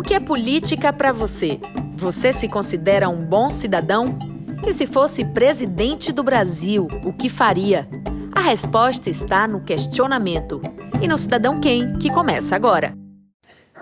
que é política para você? Você se considera um bom cidadão? E se fosse presidente do Brasil, o que faria? A resposta está no questionamento. E no Cidadão Quem, que começa agora.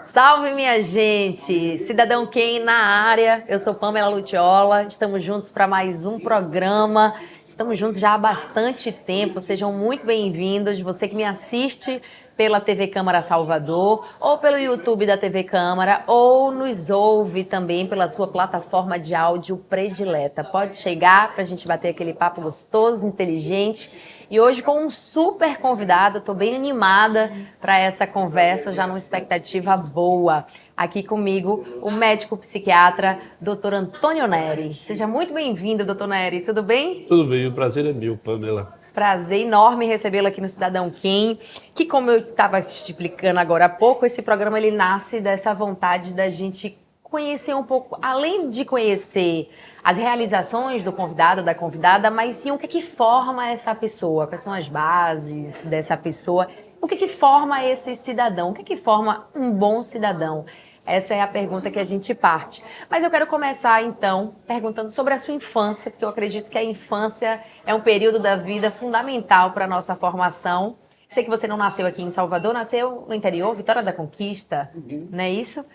Salve, minha gente! Cidadão Quem na área. Eu sou Pamela Lucciola. Estamos juntos para mais um programa. Estamos juntos já há bastante tempo. Sejam muito bem-vindos. Você que me assiste pela TV Câmara Salvador, ou pelo YouTube da TV Câmara, ou nos ouve também pela sua plataforma de áudio predileta. Pode chegar para a gente bater aquele papo gostoso, inteligente. E hoje com um super convidado, estou bem animada para essa conversa, já numa expectativa boa. Aqui comigo, o médico psiquiatra, Dr. Antônio Neri. Seja muito bem-vindo, Dr. Neri, tudo bem? Tudo bem, o prazer é meu, Pamela. Prazer enorme recebê-lo aqui no Cidadão Quem, que como eu estava te explicando agora há pouco, esse programa ele nasce dessa vontade da gente conhecer um pouco, além de conhecer as realizações do convidado, da convidada, mas sim o que forma essa pessoa, quais são as bases dessa pessoa, o que forma esse cidadão, o que forma um bom cidadão. Essa é a pergunta que a gente parte. Mas eu quero começar, então, perguntando sobre a sua infância, porque eu acredito que a infância é um período da vida fundamental para a nossa formação. Sei que você não nasceu aqui em Salvador, nasceu no interior, Vitória da Conquista, não é isso?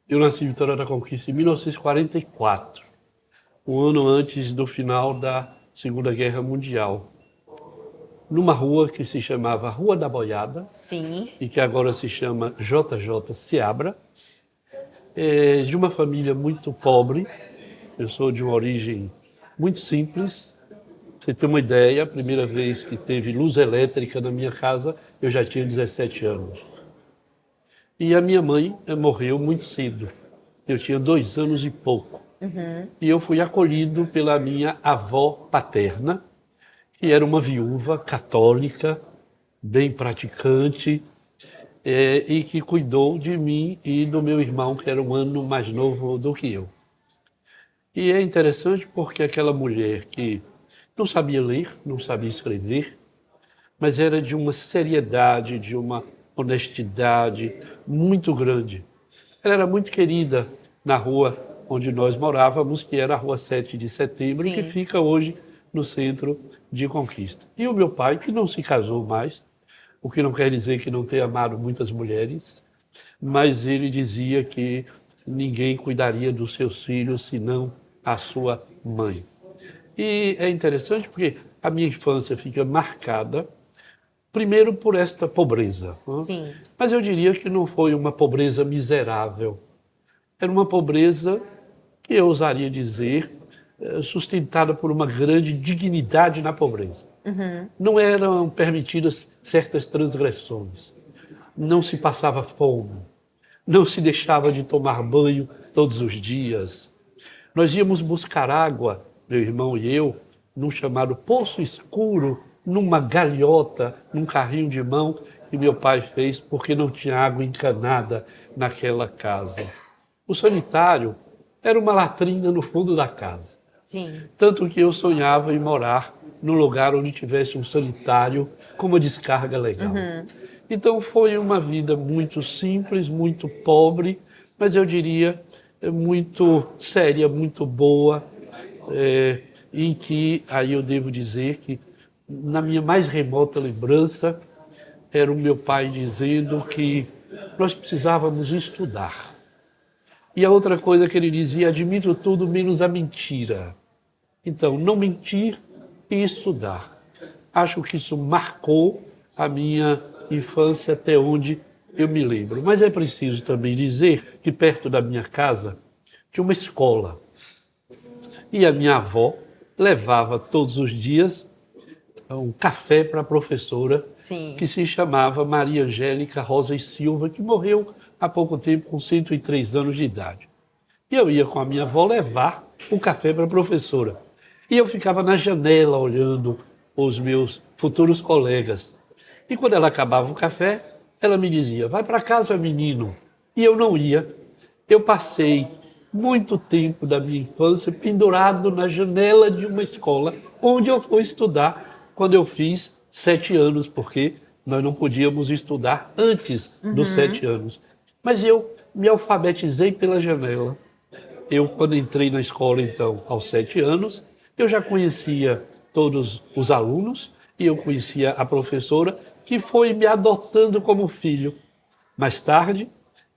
Eu nasci em Vitória da Conquista em 1944, um ano antes do final da Segunda Guerra Mundial, numa rua que se chamava Rua da Boiada, sim, e que agora se chama JJ Seabra, de uma família muito pobre. Eu sou de uma origem muito simples. Você tem uma ideia, a primeira vez que teve luz elétrica na minha casa, eu já tinha 17 anos. E a minha mãe morreu muito cedo. Eu tinha 2 anos e pouco. E eu fui acolhido pela minha avó paterna, que era uma viúva católica, bem praticante, e que cuidou de mim e do meu irmão, que era um ano mais novo do que eu. E é interessante porque aquela mulher que não sabia ler, não sabia escrever, mas era de uma seriedade, de uma honestidade muito grande. Ela era muito querida na rua onde nós morávamos, que era a Rua 7 de Setembro, sim, que fica hoje no centro de Conquista. E o meu pai, que não se casou mais, o que não quer dizer que não tenha amado muitas mulheres, mas ele dizia que ninguém cuidaria dos seus filhos senão a sua mãe. E é interessante porque a minha infância fica marcada, primeiro por esta pobreza. sim. Mas eu diria que não foi uma pobreza miserável. Era uma pobreza que eu ousaria dizer sustentada por uma grande dignidade na pobreza. Não eram permitidas certas transgressões. Não se passava fome. Não se deixava de tomar banho todos os dias. Nós íamos buscar água, meu irmão e eu, num chamado Poço Escuro, numa galhota, num carrinho de mão que meu pai fez porque não tinha água encanada naquela casa. O sanitário era uma latrina no fundo da casa. Sim. Tanto que eu sonhava em morar num lugar onde tivesse um sanitário com uma descarga legal. Então foi uma vida muito simples, muito pobre, mas eu diria muito séria, muito boa, em que aí eu devo dizer que na minha mais remota lembrança era o meu pai dizendo que nós precisávamos estudar. E a outra coisa que ele dizia: admito tudo menos a mentira. Então, não mentir e estudar. Acho que isso marcou a minha infância até onde eu me lembro. Mas é preciso também dizer que perto da minha casa tinha uma escola. E a minha avó levava todos os dias um café para a professora, Sim. que se chamava Maria Angélica Rosa e Silva, que morreu há pouco tempo com 103 anos de idade. E eu ia com a minha avó levar o café para a professora. E eu ficava na janela olhando os meus futuros colegas. E quando ela acabava o café, ela me dizia: vai para casa, menino. E eu não ia. Eu passei muito tempo da minha infância pendurado na janela de uma escola onde eu fui estudar quando eu fiz 7 anos, porque nós não podíamos estudar antes dos 7 anos. Mas eu me alfabetizei pela janela. Eu, quando entrei na escola, então, aos 7 anos, eu já conhecia todos os alunos e eu conhecia a professora, que foi me adotando como filho. Mais tarde,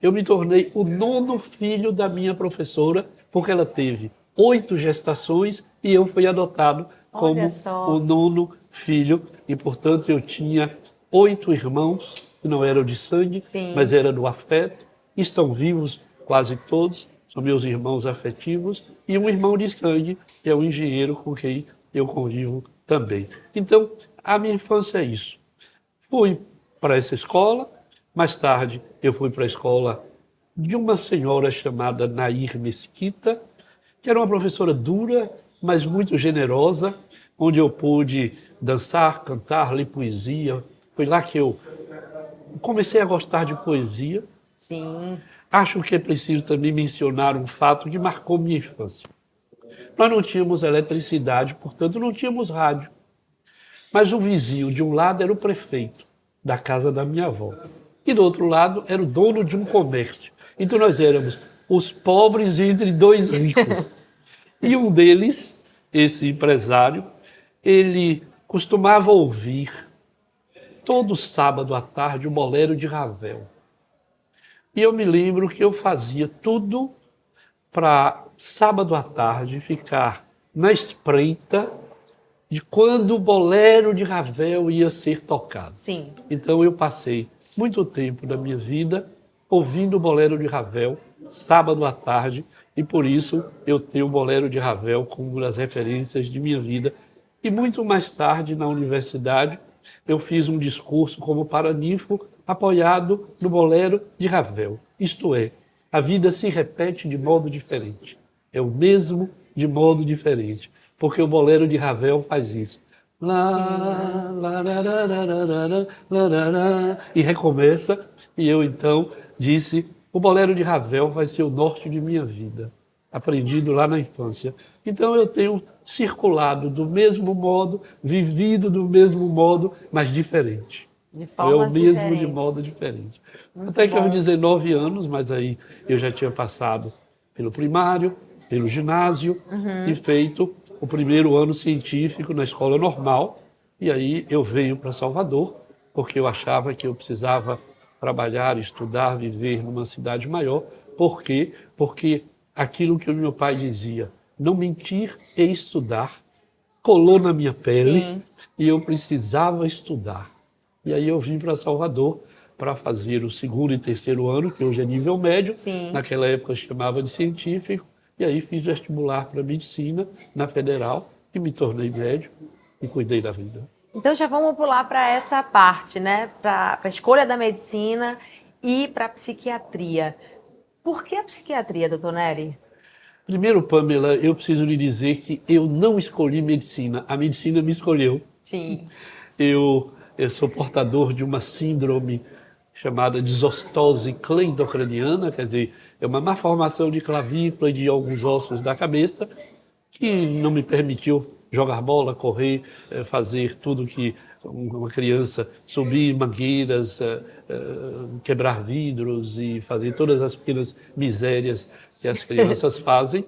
eu me tornei o 9º filho da minha professora, porque ela teve 8 gestações e eu fui adotado Olha como o só. 9º filho. E, portanto, eu tinha 8 irmãos, que não eram de sangue, mas Sim. eram do afeto. Estão vivos quase todos, são meus irmãos afetivos, e um irmão de sangue, que é o engenheiro com quem eu convivo também. Então, a minha infância é isso. Fui para essa escola, mais tarde eu fui para a escola de uma senhora chamada Nair Mesquita, que era uma professora dura, mas muito generosa, onde eu pude dançar, cantar, ler poesia. Foi lá que eu comecei a gostar de poesia. Sim. Acho que é preciso também mencionar um fato que marcou minha infância. Nós não tínhamos eletricidade, portanto não tínhamos rádio. Mas o vizinho de um lado era o prefeito da casa da minha avó. E do outro lado era o dono de um comércio. Então nós éramos os pobres entre dois ricos. E um deles, esse empresário, ele costumava ouvir todo sábado à tarde o bolero de Ravel. E eu me lembro que eu fazia tudo para sábado à tarde ficar na espreita de quando o bolero de Ravel ia ser tocado. Sim. Então eu passei muito tempo da minha vida ouvindo o bolero de Ravel, sábado à tarde, e por isso eu tenho o bolero de Ravel como uma das referências de minha vida. E muito mais tarde, na universidade, eu fiz um discurso como paraninfo apoiado no bolero de Ravel. Isto é, a vida se repete de modo diferente. É o mesmo de modo diferente. Porque o bolero de Ravel faz isso. Lá, lá, lá, lá, lá, lá, lá, lá, lá, e recomeça. E eu então disse, o bolero de Ravel vai ser o norte de minha vida. Aprendido lá na infância. Então eu tenho circulado do mesmo modo, vivido do mesmo modo, mas diferente. De É o formas mesmo de diferentes. modo diferente. Muito Até que aos bom. 19 anos, mas aí eu já tinha passado pelo primário, pelo ginásio e feito o primeiro ano científico na escola normal. E aí eu venho para Salvador, porque eu achava que eu precisava trabalhar, estudar, viver numa cidade maior. Por quê? Porque aquilo que o meu pai dizia, não mentir e estudar, colou na minha pele. Sim. E eu precisava estudar. E aí eu vim para Salvador para fazer o 2º e 3º ano, que hoje é nível médio. Sim. Naquela época eu chamava de científico. E aí fiz vestibular para medicina na Federal e me tornei médico e cuidei da vida. Então já vamos pular para essa parte, né? Para a escolha da medicina e para a psiquiatria. Por que a psiquiatria, doutor Nery? Primeiro, Pamela, eu preciso lhe dizer que eu não escolhi medicina. A medicina me escolheu. Sim. Eu sou portador de uma síndrome chamada desostose cleidocraniana, quer dizer, é uma malformação de clavícula e de alguns ossos da cabeça, que não me permitiu jogar bola, correr, fazer tudo que uma criança, subir mangueiras, quebrar vidros e fazer todas as pequenas misérias que as crianças fazem,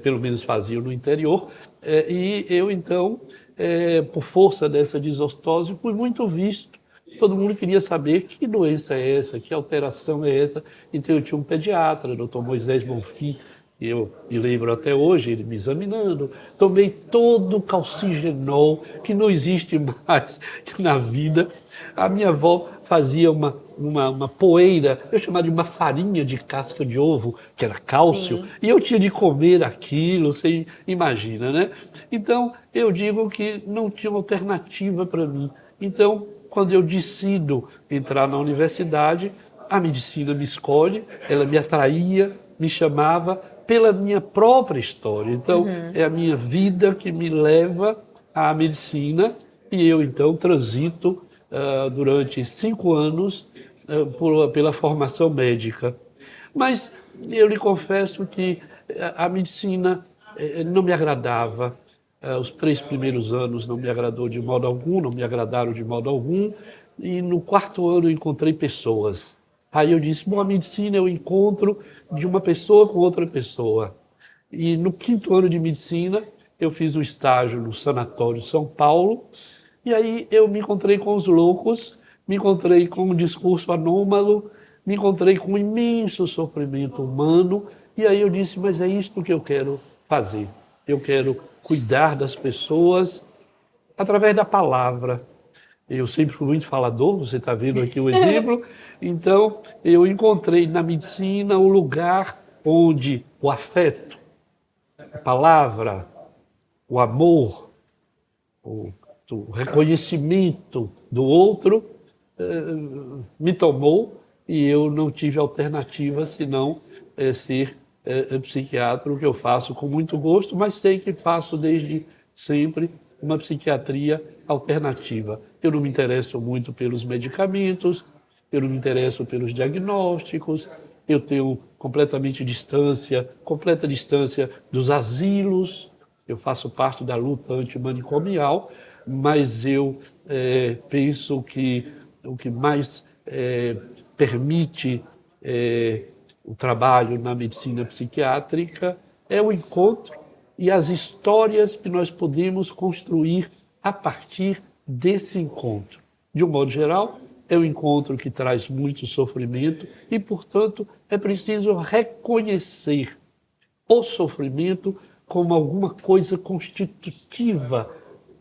pelo menos faziam no interior. E eu, então, por força dessa desostose, fui muito visto. Todo mundo queria saber que doença é essa, que alteração é essa. Então eu tinha um pediatra, doutor Moisés Bonfim, eu me lembro até hoje, ele me examinando. Tomei todo o calcigenol, que não existe mais na vida. A minha avó fazia uma poeira, eu chamava de uma farinha de casca de ovo, que era cálcio, Sim. e eu tinha de comer aquilo, você imagina, né? Então, eu digo que não tinha alternativa para mim. Então, quando eu decido entrar na universidade, a medicina me escolhe, ela me atraía, me chamava pela minha própria história. Então, é a minha vida que me leva à medicina e eu, então, transito durante 5 anos pela formação médica. Mas eu lhe confesso que a medicina não me agradava. Os 3 primeiros anos não me agradou de modo algum, não me agradaram de modo algum. E no 4º ano eu encontrei pessoas. Aí eu disse, bom, a medicina é o encontro de uma pessoa com outra pessoa. E no 5º ano de medicina, eu fiz o estágio no Sanatório São Paulo, e aí eu me encontrei com os loucos, me encontrei com um discurso anômalo, me encontrei com um imenso sofrimento humano, e aí eu disse, mas é isto que eu quero fazer. Eu quero cuidar das pessoas através da palavra. Eu sempre fui muito falador, você está vendo aqui o exemplo. Então, eu encontrei na medicina o lugar onde o afeto, a palavra, o amor, o reconhecimento do outro me tomou e eu não tive alternativa senão ser psiquiatra, o que eu faço com muito gosto, mas sei que faço desde sempre uma psiquiatria alternativa. Eu não me interesso muito pelos medicamentos, eu não me interesso pelos diagnósticos, eu tenho completa distância dos asilos, eu faço parte da luta antimanicomial, mas eu penso que o que mais permite o trabalho na medicina psiquiátrica é o encontro e as histórias que nós podemos construir a partir desse encontro. De um modo geral, é um encontro que traz muito sofrimento e, portanto, é preciso reconhecer o sofrimento como alguma coisa constitutiva,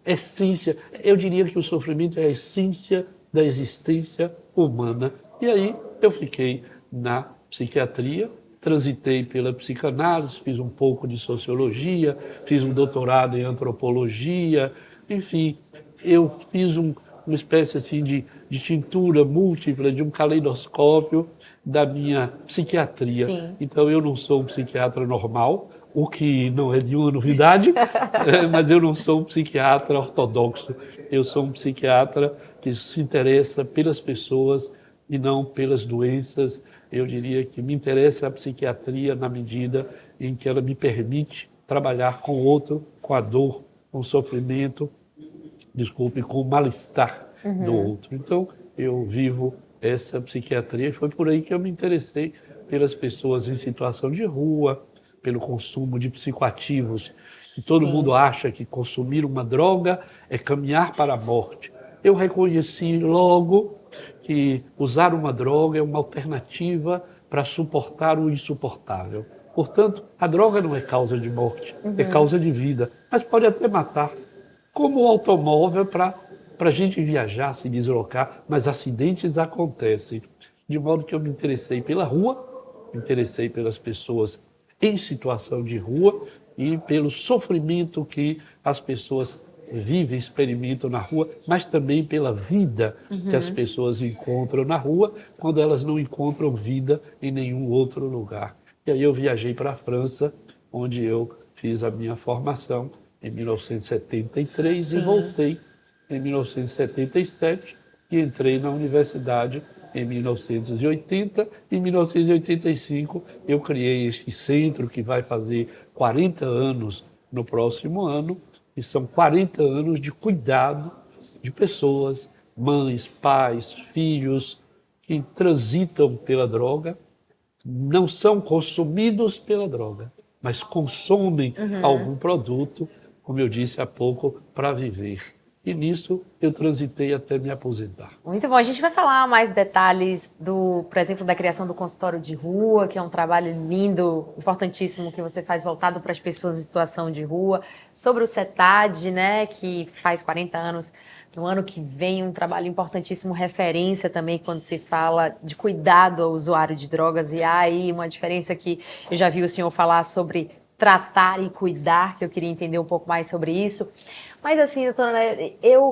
essência. Eu diria que o sofrimento é a essência da existência humana. E aí eu fiquei na psiquiatria, transitei pela psicanálise, fiz um pouco de sociologia, fiz um doutorado em antropologia, enfim, eu fiz uma espécie assim de tintura múltipla, de um caleidoscópio da minha psiquiatria. Sim. Então eu não sou um psiquiatra normal, o que não é nenhuma novidade, mas eu não sou um psiquiatra ortodoxo, eu sou um psiquiatra que se interessa pelas pessoas e não pelas doenças. Eu diria que me interessa a psiquiatria na medida em que ela me permite trabalhar com o outro, com a dor, com o sofrimento, com o mal-estar do outro. Então, eu vivo essa psiquiatria e foi por aí que eu me interessei pelas pessoas em situação de rua, pelo consumo de psicoativos, que todo mundo acha que consumir uma droga é caminhar para a morte. Eu reconheci logo que usar uma droga é uma alternativa para suportar o insuportável. Portanto, a droga não é causa de morte, é causa de vida, mas pode até matar. Como o automóvel para a gente viajar, se deslocar, mas acidentes acontecem. De modo que eu me interessei pela rua, me interessei pelas pessoas em situação de rua e pelo sofrimento que as pessoas vivem, experimentam na rua, mas também pela vida que as pessoas encontram na rua quando elas não encontram vida em nenhum outro lugar. E aí eu viajei para a França, onde eu fiz a minha formação em 1973 e voltei em 1977 e entrei na universidade em 1980. Em 1985 eu criei este centro que vai fazer 40 anos no próximo ano, e são 40 anos de cuidado de pessoas, mães, pais, filhos, que transitam pela droga, não são consumidos pela droga, mas consomem algum produto, como eu disse há pouco, para viver. E nisso eu transitei até me aposentar. Muito bom. A gente vai falar mais detalhes por exemplo, da criação do consultório de rua, que é um trabalho lindo, importantíssimo, que você faz voltado para as pessoas em situação de rua, sobre o CETAD, né, que faz 40 anos no ano que vem, um trabalho importantíssimo, referência também quando se fala de cuidado ao usuário de drogas. E há aí uma diferença que eu já vi o senhor falar sobre tratar e cuidar, que eu queria entender um pouco mais sobre isso. Mas assim, doutora,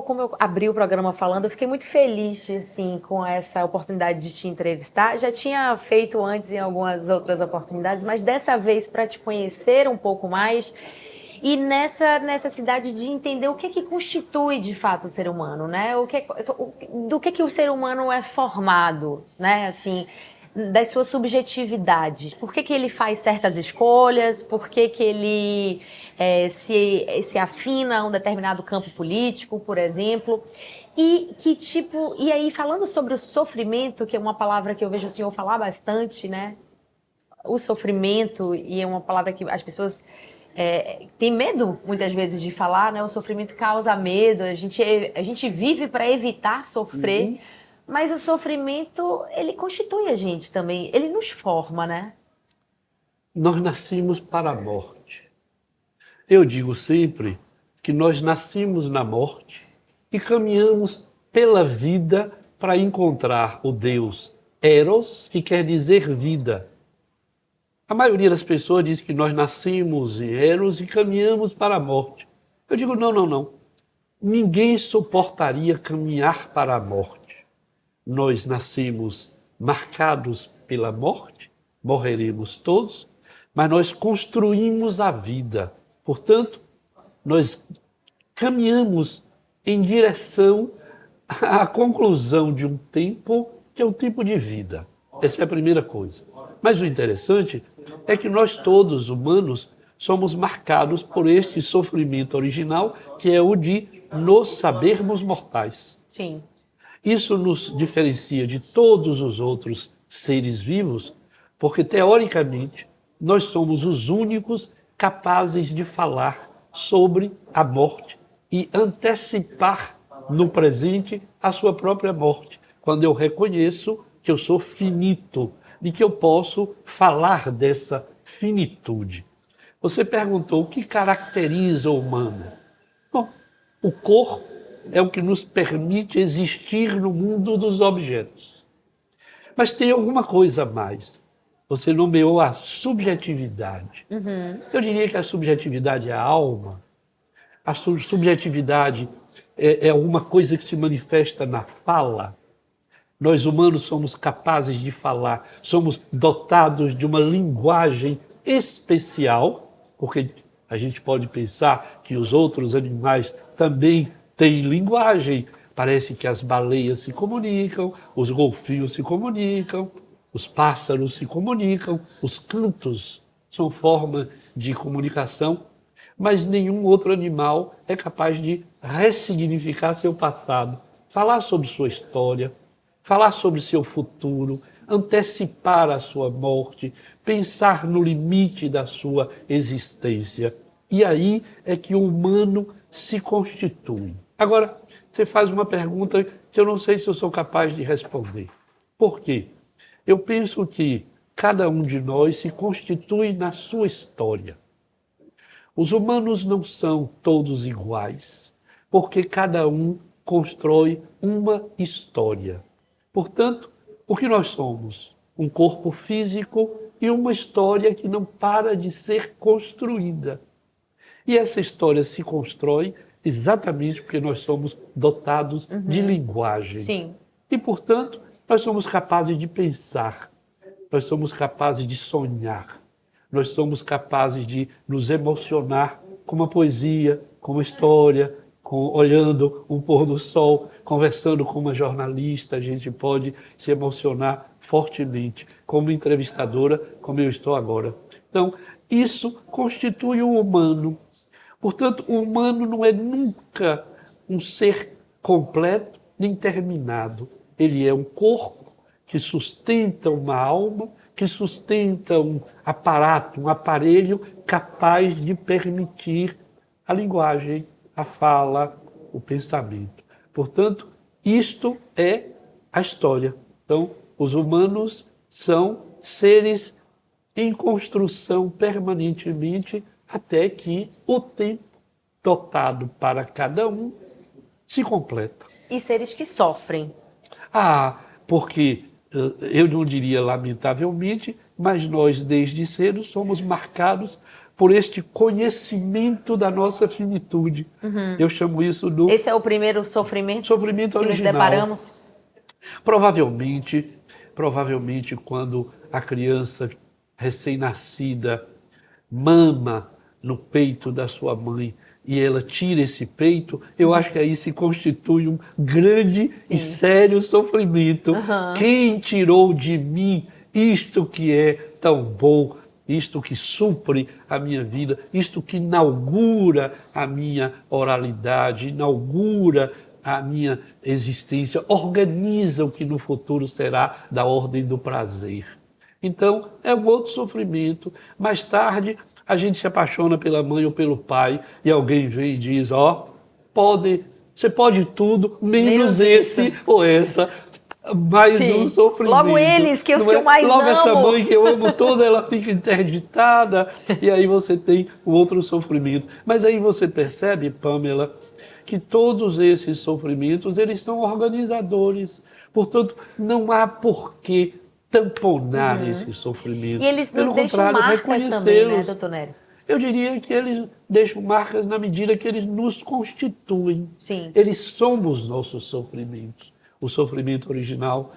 como eu abri o programa falando, eu fiquei muito feliz assim, com essa oportunidade de te entrevistar. Já tinha feito antes em algumas outras oportunidades, mas dessa vez para te conhecer um pouco mais e nessa necessidade de entender o que constitui de fato o ser humano, né? Do que o ser humano é formado, né? Assim, das suas subjetividades. Por que ele faz certas escolhas? Por que ele se afina a um determinado campo político, por exemplo? E que tipo, e aí falando sobre o sofrimento, que é uma palavra que eu vejo o senhor falar bastante, né? O sofrimento, e é uma palavra que as pessoas têm medo muitas vezes de falar, né? O sofrimento causa medo, a gente vive para evitar sofrer, mas o sofrimento, ele constitui a gente também, ele nos forma, né? Nós nascemos para a morte. Eu digo sempre que nós nascemos na morte e caminhamos pela vida para encontrar o Deus Eros, que quer dizer vida. A maioria das pessoas diz que nós nascemos em Eros e caminhamos para a morte. Eu digo, não, não, não. Ninguém suportaria caminhar para a morte. Nós nascemos marcados pela morte, morreremos todos, mas nós construímos a vida. Portanto, nós caminhamos em direção à conclusão de um tempo que é um tempo de vida. Essa é a primeira coisa. Mas o interessante é que nós todos, humanos, somos marcados por este sofrimento original, que é o de nos sabermos mortais. Sim. Isso nos diferencia de todos os outros seres vivos, porque, teoricamente, nós somos os únicos capazes de falar sobre a morte e antecipar no presente a sua própria morte, quando eu reconheço que eu sou finito e que eu posso falar dessa finitude. Você perguntou o que caracteriza o humano. Bom, o corpo é o que nos permite existir no mundo dos objetos. Mas tem alguma coisa a mais. Você nomeou a subjetividade. Eu diria que a subjetividade é a alma. A subjetividade é alguma coisa que se manifesta na fala. Nós humanos somos capazes de falar, somos dotados de uma linguagem especial, porque a gente pode pensar que os outros animais também têm linguagem. Parece que as baleias se comunicam, os golfinhos se comunicam, os pássaros se comunicam, os cantos são forma de comunicação, mas nenhum outro animal é capaz de ressignificar seu passado, falar sobre sua história, falar sobre seu futuro, antecipar a sua morte, pensar no limite da sua existência. E aí é que o humano se constitui. Agora, você faz uma pergunta que eu não sei se eu sou capaz de responder. Por quê? Eu penso que cada um de nós se constitui na sua história. Os humanos não são todos iguais, porque cada um constrói uma história. Portanto, o que nós somos? Um corpo físico e uma história que não para de ser construída. E essa história se constrói exatamente porque nós somos dotados de linguagem. Sim. E, portanto, nós somos capazes de pensar, nós somos capazes de sonhar, nós somos capazes de nos emocionar com uma poesia, com uma história, olhando um pôr do sol, conversando com uma jornalista, a gente pode se emocionar fortemente, como entrevistadora, como eu estou agora. Então, isso constitui o humano. Portanto, o humano não é nunca um ser completo nem terminado. Ele é um corpo que sustenta uma alma, que sustenta um aparato, um aparelho capaz de permitir a linguagem, a fala, o pensamento. Portanto, isto é a história. Então, os humanos são seres em construção permanentemente até que o tempo dotado para cada um se completa. E seres que sofrem. Porque eu não diria lamentavelmente, mas nós desde cedo somos marcados por este conhecimento da nossa finitude. Eu chamo isso do... Esse é o primeiro sofrimento que original. nos deparamos? Provavelmente, quando a criança recém-nascida mama no peito da sua mãe e ela tira esse peito, eu acho que aí se constitui um grande e sério sofrimento. Quem tirou de mim isto que é tão bom, isto que supre a minha vida, isto que inaugura a minha oralidade, inaugura a minha existência, organiza o que no futuro será da ordem do prazer. Então, é um outro sofrimento. Mais tarde, a gente se apaixona pela mãe ou pelo pai e alguém vem e diz, você pode tudo, menos esse isso. ou essa. Mais Sim. um sofrimento. Logo eles, que os não que é? eu mais Logo amo. essa mãe que eu amo toda, ela fica interditada, e aí você tem um outro sofrimento. Mas aí você percebe, Pamela, que todos esses sofrimentos, eles são organizadores. Portanto, não há por que tamponar esses sofrimentos. E eles nos Pelo deixam contrário, marcas também, né, reconhecê-los. doutor Nery? Eu diria que eles deixam marcas na medida que eles nos constituem. Sim. Eles somos nossos sofrimentos. O sofrimento original,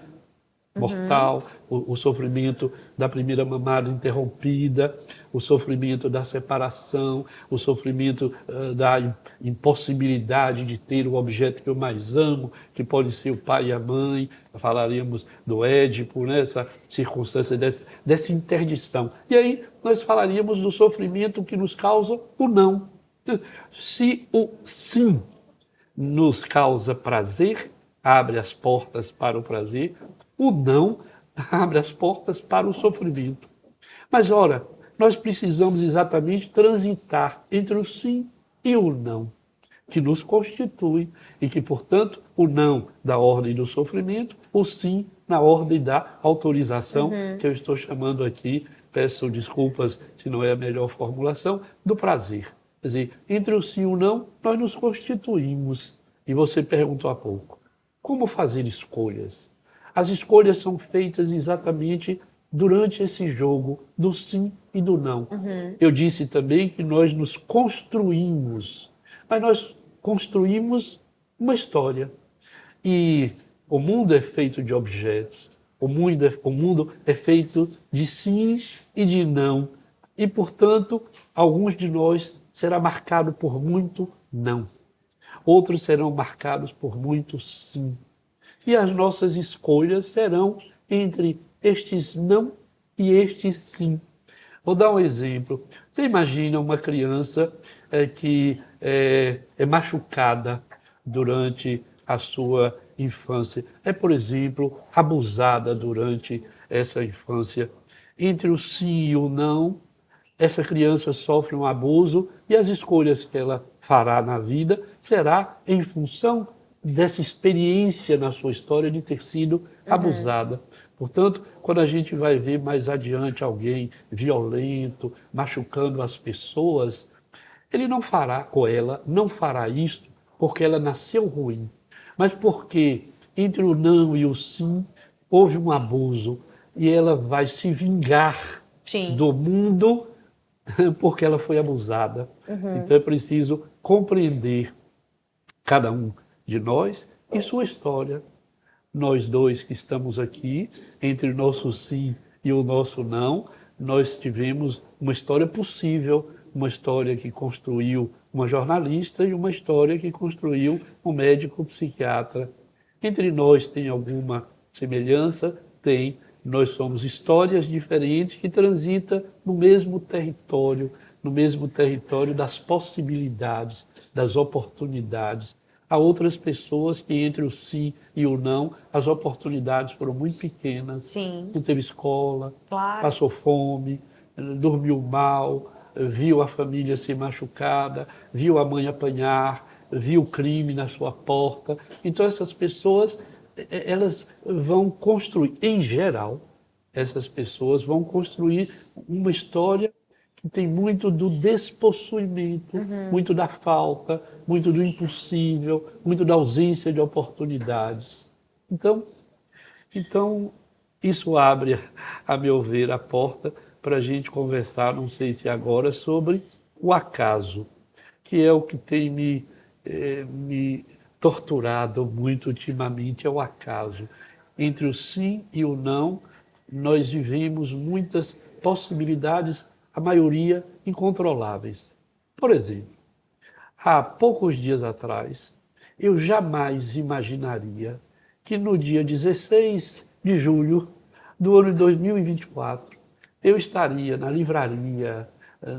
mortal, o sofrimento da primeira mamada interrompida, o sofrimento da separação, o sofrimento da impossibilidade de ter o objeto que eu mais amo, que pode ser o pai e a mãe. Falaríamos do Édipo, né? Essa circunstância dessa interdição. E aí nós falaríamos do sofrimento que nos causa o não. Se o sim nos causa prazer, abre as portas para o prazer, o não abre as portas para o sofrimento. Mas, ora, nós precisamos exatamente transitar entre o sim e o não, que nos constitui e que, portanto, o não da ordem do sofrimento, o sim na ordem da autorização, que eu estou chamando aqui, peço desculpas se não é a melhor formulação, do prazer. Quer dizer, entre o sim e o não, nós nos constituímos. E você perguntou há pouco, como fazer escolhas? As escolhas são feitas exatamente durante esse jogo do sim e do não. Eu disse também que nós nos construímos, mas nós construímos uma história. E o mundo é feito de objetos, o mundo é feito de sim e de não. E, portanto, alguns de nós será marcado por muito não. Outros serão marcados por muito sim. E as nossas escolhas serão entre estes não e estes sim. Vou dar um exemplo. Você imagina uma criança que é machucada durante a sua infância. É, por exemplo, abusada durante essa infância. Entre o sim e o não, essa criança sofre um abuso e as escolhas que ela fará na vida será em função dessa experiência na sua história de ter sido abusada. Portanto, quando a gente vai ver mais adiante alguém violento, machucando as pessoas, ele não fará, ou ela não fará isto porque ela nasceu ruim, mas porque entre o não e o sim houve um abuso e ela vai se vingar do mundo porque ela foi abusada. Então é preciso compreender cada um de nós e sua história. Nós dois que estamos aqui, entre o nosso sim e o nosso não, nós tivemos uma história possível, uma história que construiu uma jornalista e uma história que construiu um médico psiquiatra. Entre nós tem alguma semelhança? Tem. Nós somos histórias diferentes que transitam no mesmo território das possibilidades, das oportunidades. Há outras pessoas que entre o sim e o não, as oportunidades foram muito pequenas. Sim. Não teve escola, Claro. passou fome, dormiu mal, viu a família ser machucada, viu a mãe apanhar, viu o crime na sua porta. Então essas pessoas, elas vão construir, em geral, essas pessoas vão construir uma história que tem muito do despossuimento, muito da falta, muito do impossível, muito da ausência de oportunidades. Então isso abre, a meu ver, a porta para a gente conversar, não sei se agora, sobre o acaso, que é o que tem me torturado muito ultimamente, é o acaso. Entre o sim e o não, nós vivemos muitas possibilidades, a maioria incontroláveis. Por exemplo, há poucos dias atrás, eu jamais imaginaria que no dia 16 de julho do ano de 2024, eu estaria na livraria,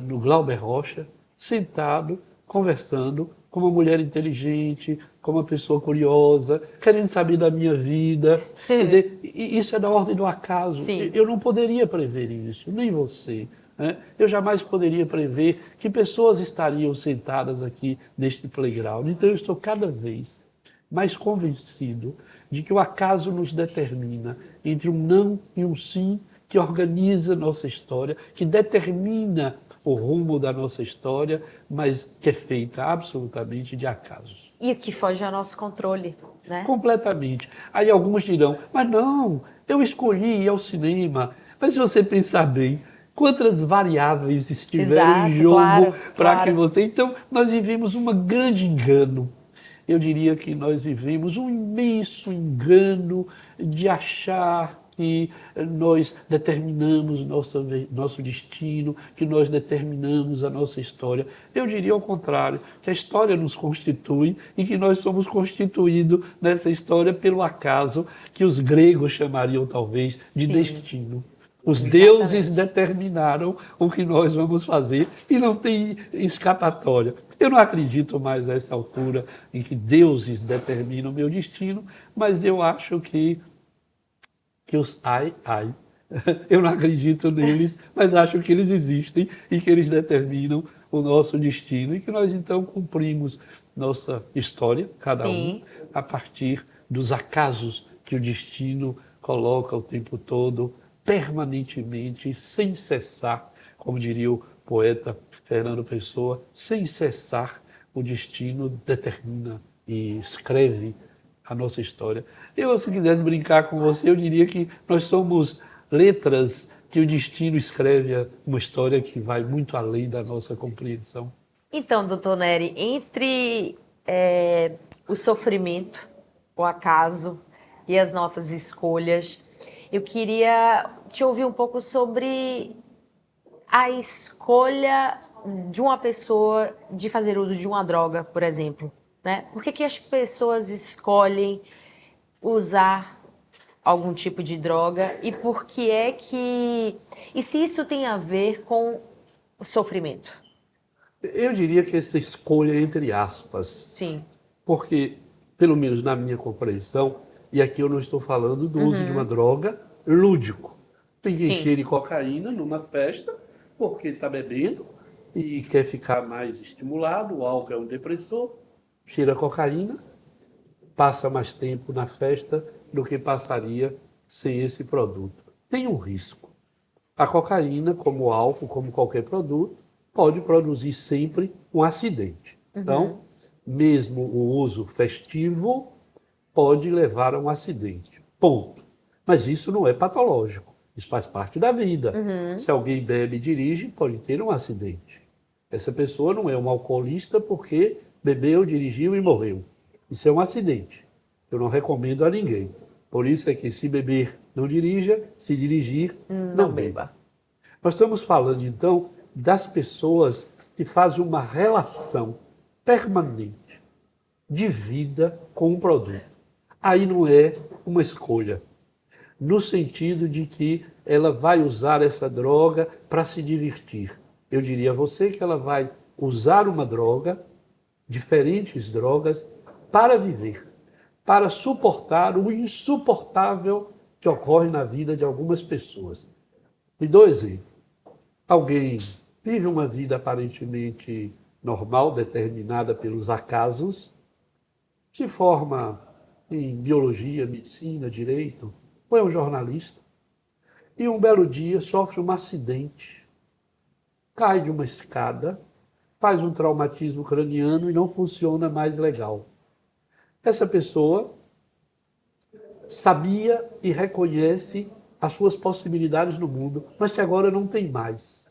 no Glauber Rocha, sentado, conversando com uma mulher inteligente, como uma pessoa curiosa, querendo saber da minha vida. Quer dizer, isso é da ordem do acaso. Sim. Eu não poderia prever isso, nem você. Né? Eu jamais poderia prever que pessoas estariam sentadas aqui neste playground. Então eu estou cada vez mais convencido de que o acaso nos determina entre um não e um sim, que organiza nossa história, que determina o rumo da nossa história, mas que é feita absolutamente de acasos. E o que foge ao nosso controle, né? Completamente. Aí alguns dirão, mas não, eu escolhi ir ao cinema. Mas se você pensar bem, quantas variáveis estiveram em jogo para que você... Então, nós vivemos um grande engano. Eu diria que nós vivemos um imenso engano de achar que nós determinamos nosso destino, que nós determinamos a nossa história. Eu diria ao contrário, que a história nos constitui e que nós somos constituídos nessa história pelo acaso, que os gregos chamariam talvez de destino. Os deuses determinaram o que nós vamos fazer e não tem escapatória. Eu não acredito mais nessa altura em que deuses determinam o meu destino, mas eu acho que os eu não acredito neles, mas acho que eles existem e que eles determinam o nosso destino e que nós então cumprimos nossa história, cada um, a partir dos acasos que o destino coloca o tempo todo, permanentemente, sem cessar, como diria o poeta Fernando Pessoa, sem cessar o destino determina e escreve a nossa história. Eu, se quisesse brincar com você, eu diria que nós somos letras que o destino escreve uma história que vai muito além da nossa compreensão. Então, doutor Nery, entre o sofrimento, o acaso e as nossas escolhas, eu queria te ouvir um pouco sobre a escolha de uma pessoa de fazer uso de uma droga, por exemplo, né? Por que as pessoas escolhem usar algum tipo de droga e por que é que... E se isso tem a ver com o sofrimento? Eu diria que essa escolha é entre aspas. Sim. Porque, pelo menos na minha compreensão, e aqui eu não estou falando do uso de uma droga lúdico. Tem quem cheire cocaína numa festa porque está bebendo e quer ficar mais estimulado, o álcool é um depressor, cheira cocaína, passa mais tempo na festa do que passaria sem esse produto. Tem um risco. A cocaína, como o álcool, como qualquer produto, pode produzir sempre um acidente. Então, mesmo o uso festivo pode levar a um acidente. Ponto. Mas isso não é patológico. Isso faz parte da vida. Se alguém bebe e dirige, pode ter um acidente. Essa pessoa não é um alcoolista porque bebeu, dirigiu e morreu. Isso é um acidente. Eu não recomendo a ninguém. Por isso é que se beber, não dirija, se dirigir, não beba. Nós estamos falando, então, das pessoas que fazem uma relação permanente de vida com um produto. Aí não é uma escolha, no sentido de que ela vai usar essa droga para se divertir. Eu diria a você que ela vai usar uma droga, diferentes drogas, para viver, para suportar o insuportável que ocorre na vida de algumas pessoas. Me dou exemplo. Alguém vive uma vida aparentemente normal, determinada pelos acasos, se forma em biologia, medicina, direito, ou é um jornalista, e um belo dia sofre um acidente, cai de uma escada, faz um traumatismo craniano e não funciona mais legal. Essa pessoa sabia e reconhece as suas possibilidades no mundo, mas que agora não tem mais.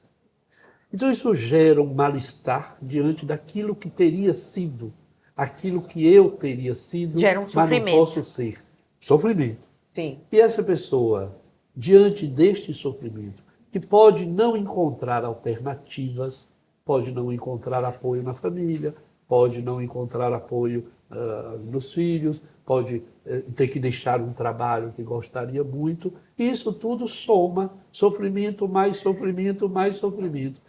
Então isso gera um mal-estar diante daquilo que teria sido, aquilo que eu teria sido, gera um sofrimento. Mas não posso ser. Sofrimento. Sim. E essa pessoa, diante deste sofrimento, que pode não encontrar alternativas, pode não encontrar apoio na família, pode não encontrar apoio nos filhos, pode ter que deixar um trabalho que gostaria muito, e isso tudo soma sofrimento, mais sofrimento, mais sofrimento.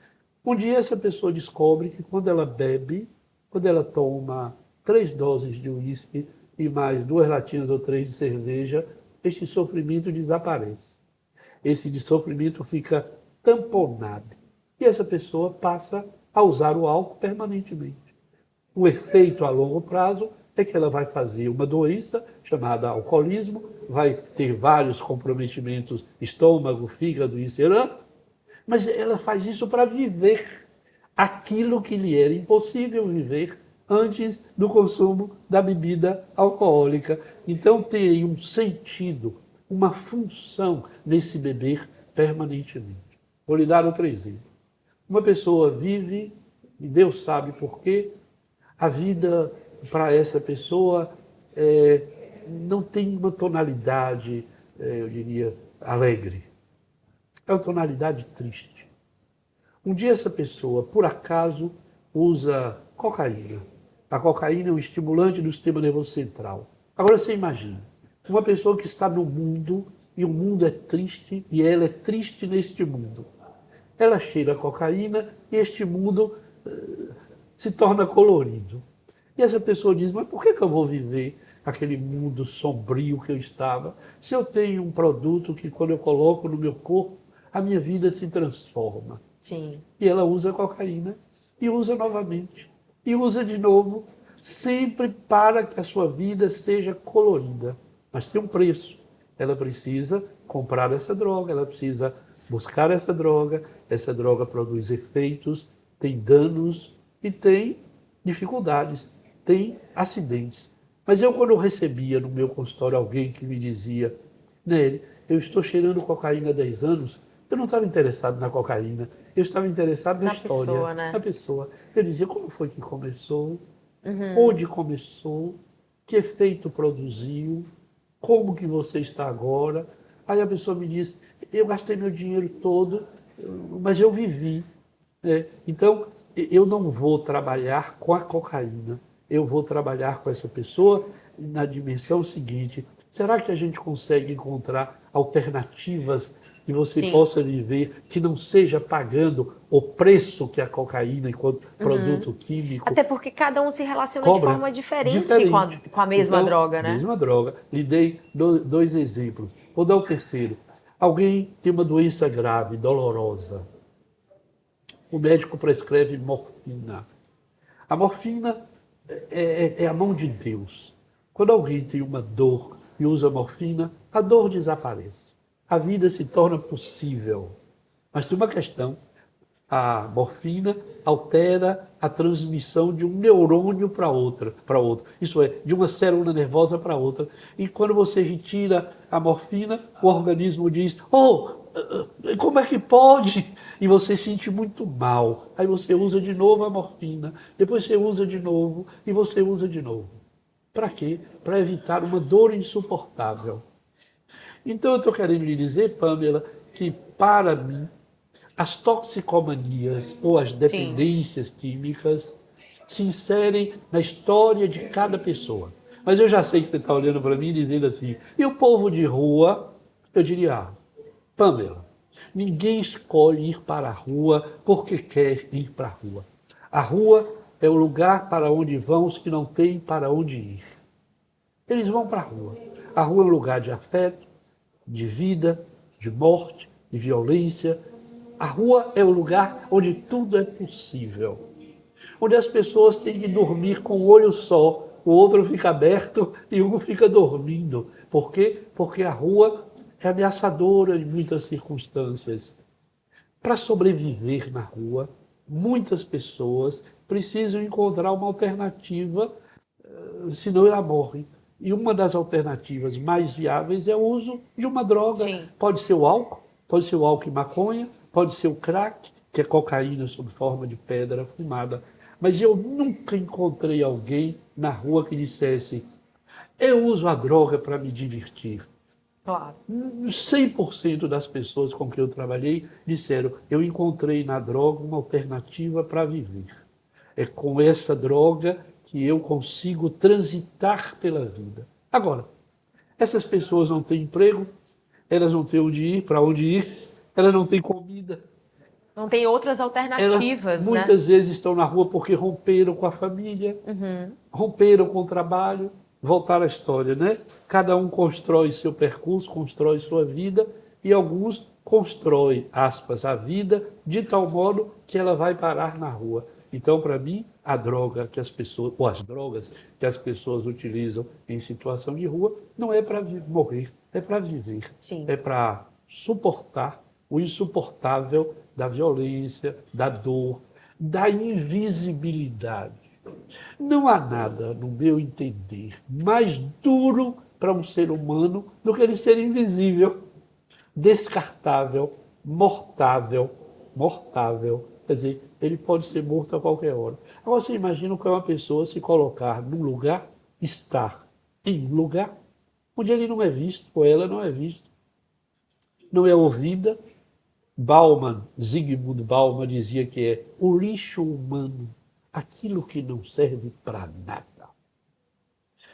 Um dia essa pessoa descobre que quando ela bebe, quando ela toma 3 doses de uísque e mais 2 latinhas ou 3 de cerveja, este sofrimento desaparece. Esse sofrimento fica tamponado. E essa pessoa passa a usar o álcool permanentemente. O efeito a longo prazo é que ela vai fazer uma doença chamada alcoolismo, vai ter vários comprometimentos, estômago, fígado e cerâmica, mas ela faz isso para viver aquilo que lhe era impossível viver antes do consumo da bebida alcoólica. Então tem um sentido, uma função nesse beber permanentemente. Vou lhe dar outro exemplo. Uma pessoa vive, e Deus sabe por quê, a vida para essa pessoa não tem uma tonalidade, eu diria, alegre. É uma tonalidade triste. Um dia essa pessoa, por acaso, usa cocaína. A cocaína é um estimulante do sistema nervoso central. Agora você imagina, uma pessoa que está no mundo, e o mundo é triste, e ela é triste neste mundo. Ela cheira a cocaína e este mundo se torna colorido. E essa pessoa diz, mas por que eu vou viver aquele mundo sombrio que eu estava, se eu tenho um produto que quando eu coloco no meu corpo, a minha vida se transforma? Sim. E ela usa cocaína, e usa novamente, e usa de novo, sempre para que a sua vida seja colorida. Mas tem um preço. Ela precisa comprar essa droga, ela precisa buscar essa droga produz efeitos, tem danos e tem dificuldades, tem acidentes. Mas quando eu recebia no meu consultório alguém que me dizia, Nery, eu estou cheirando cocaína há 10 anos, eu não estava interessado na cocaína, eu estava interessado na história, pessoa, né? na pessoa. Eu dizia, como foi que começou? Onde começou? Que efeito produziu? Como que você está agora? Aí a pessoa me diz, eu gastei meu dinheiro todo, mas eu vivi. Então, eu não vou trabalhar com a cocaína, eu vou trabalhar com essa pessoa na dimensão seguinte, será que a gente consegue encontrar alternativas que você Sim. possa viver, que não seja pagando o preço que a cocaína, enquanto produto químico, Até porque cada um se relaciona cobra de forma diferente, diferente. com a mesma Então, droga, né? Mesma droga. Lhe dei 2 exemplos. Vou dar o terceiro. Alguém tem uma doença grave, dolorosa. O médico prescreve morfina. A morfina é a mão de Deus. Quando alguém tem uma dor e usa morfina, a dor desaparece. A vida se torna possível. Mas tem uma questão. A morfina altera a transmissão de um neurônio para outro. Isso é, de uma célula nervosa para outra. E quando você retira a morfina, o organismo diz, como é que pode? E você se sente muito mal. Aí você usa de novo a morfina, depois você usa de novo e você usa de novo. Para quê? Para evitar uma dor insuportável. Então eu estou querendo lhe dizer, Pamela, que para mim, as toxicomanias ou as dependências químicas se inserem na história de cada pessoa. Mas eu já sei que você está olhando para mim e dizendo assim, e o povo de rua? Eu diria, Pamela, ninguém escolhe ir para a rua porque quer ir para a rua. A rua é o lugar para onde vão os que não têm para onde ir. Eles vão para a rua. A rua é um lugar de afeto, de vida, de morte, de violência. A rua é o lugar onde tudo é possível. Onde as pessoas têm que dormir com um olho só, o outro fica aberto e um fica dormindo. Por quê? Porque a rua é ameaçadora em muitas circunstâncias. Para sobreviver na rua, muitas pessoas precisam encontrar uma alternativa, senão elas morrem. E uma das alternativas mais viáveis é o uso de uma droga. Sim. Pode ser o álcool e maconha, pode ser o crack, que é cocaína sob forma de pedra fumada. Mas eu nunca encontrei alguém na rua que dissesse, eu uso a droga para me divertir. Claro. 100% das pessoas com quem eu trabalhei disseram, eu encontrei na droga uma alternativa para viver. É com essa droga que eu consigo transitar pela vida. Agora, essas pessoas não têm emprego, elas não têm onde ir, para onde ir, elas não têm comida. Não tem outras alternativas, Elas muitas vezes estão na rua porque romperam com a família, romperam com o trabalho. Voltar à história, né? Cada um constrói seu percurso, constrói sua vida, e alguns constroem, aspas, a vida de tal modo que ela vai parar na rua. Então, para mim, a droga que as pessoas, ou as drogas que as pessoas utilizam em situação de rua, não é para morrer, é para viver. Sim. É para suportar o insuportável da violência, da dor, da invisibilidade. Não há nada, no meu entender, mais duro para um ser humano do que ele ser invisível, descartável, mortável. Quer dizer, ele pode ser morto a qualquer hora. Agora você imagina que é uma pessoa se colocar num lugar, estar em um lugar onde ele não é visto, ou ela não é vista, não é ouvida. Zygmunt Bauman dizia que é o lixo humano, aquilo que não serve para nada.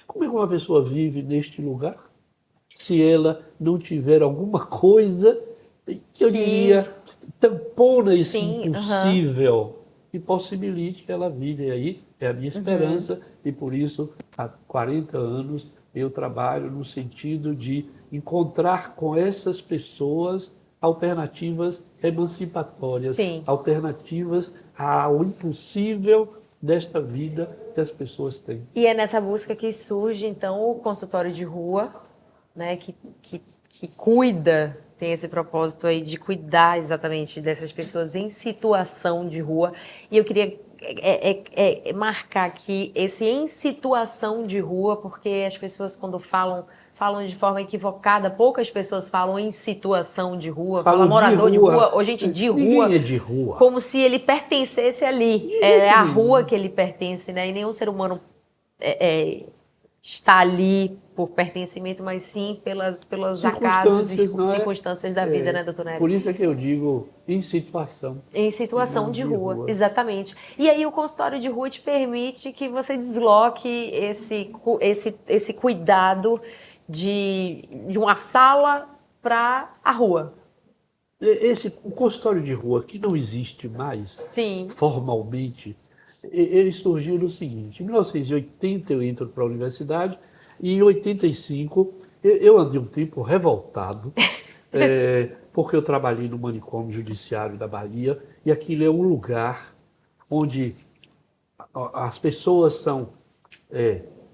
Como é que uma pessoa vive neste lugar se ela não tiver alguma coisa que eu diria tampona esse impossível que possibilite que ela vive? E aí é a minha esperança, e por isso há 40 anos eu trabalho no sentido de encontrar com essas pessoas alternativas emancipatórias, alternativas ao impossível desta vida que as pessoas têm. E é nessa busca que surge, então, o consultório de rua, né, que cuida, tem esse propósito aí de cuidar exatamente dessas pessoas em situação de rua. E eu queria marcar aqui esse em situação de rua, porque as pessoas, quando falam de forma equivocada, poucas pessoas falam em situação de rua, falam morador de rua, ou gente de rua. Ninguém é de rua. Como se ele pertencesse ali. É a rua que ele pertence, né? E nenhum ser humano está ali por pertencimento, mas sim pelos acasos e circunstâncias da vida, né, doutor Nery? Por isso é que eu digo em situação. Em situação de rua, exatamente. E aí o consultório de rua te permite que você desloque esse cuidado de uma sala para a rua. O consultório de rua, que não existe mais formalmente, ele surgiu no seguinte: em 1980 eu entro para a universidade, e em 85 eu andei um tempo revoltado, porque eu trabalhei no manicômio judiciário da Bahia, e aquilo é um lugar onde as pessoas são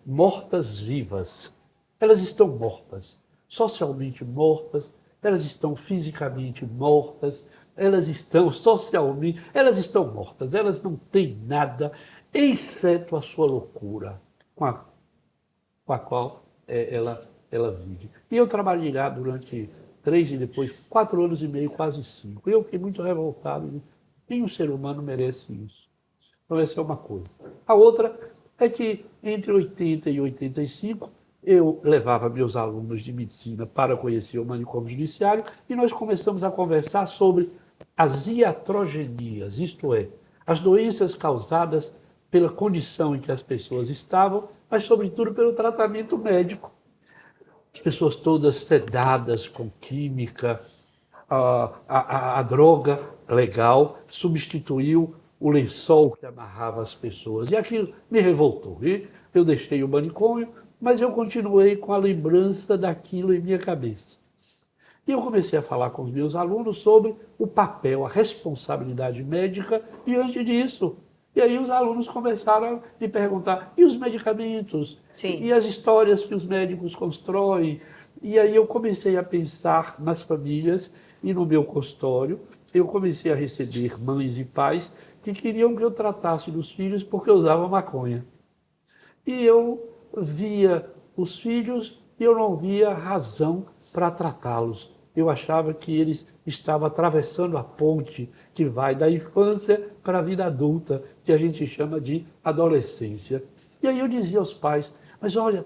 mortas-vivas. Elas estão mortas, socialmente mortas, elas estão fisicamente mortas, elas estão socialmente, elas estão mortas, elas não têm nada, exceto a sua loucura, com a qual ela vive. E eu trabalhei lá durante 3 e depois 4 anos e meio, quase 5. E eu fiquei muito revoltado. Nenhum ser humano merece isso. Então essa é uma coisa. A outra é que entre 80 e 85, eu levava meus alunos de medicina para conhecer o manicômio judiciário, e nós começamos a conversar sobre as iatrogenias, isto é, as doenças causadas pela condição em que as pessoas estavam, mas sobretudo pelo tratamento médico. As pessoas todas sedadas com química, a droga legal substituiu o lençol que amarrava as pessoas, e aquilo me revoltou. E eu deixei o manicômio, mas eu continuei com a lembrança daquilo em minha cabeça. E eu comecei a falar com os meus alunos sobre o papel, a responsabilidade médica diante disso. E aí os alunos começaram a me perguntar: e os medicamentos? E as histórias que os médicos constroem? E aí eu comecei a pensar nas famílias, e no meu consultório eu comecei a receber mães e pais que queriam que eu tratasse dos filhos porque usavam maconha. E eu via os filhos e eu não via razão para tratá-los. Eu achava que eles estavam atravessando a ponte que vai da infância para a vida adulta, que a gente chama de adolescência. E aí eu dizia aos pais: mas olha,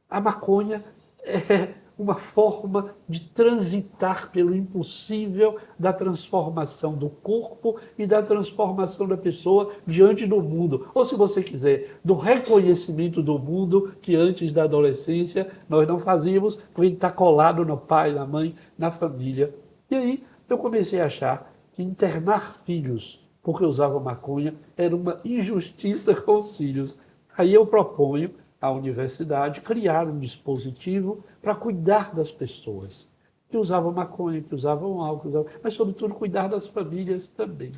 a maconha é uma forma de transitar pelo impossível da transformação do corpo e da transformação da pessoa diante do mundo. Ou, se você quiser, do reconhecimento do mundo que antes da adolescência nós não fazíamos, porque está colado no pai, na mãe, na família. E aí eu comecei a achar que internar filhos porque usavam maconha era uma injustiça com os filhos. Aí eu proponho à universidade criar um dispositivo para cuidar das pessoas que usavam maconha, que usavam álcool, mas sobretudo cuidar das famílias também.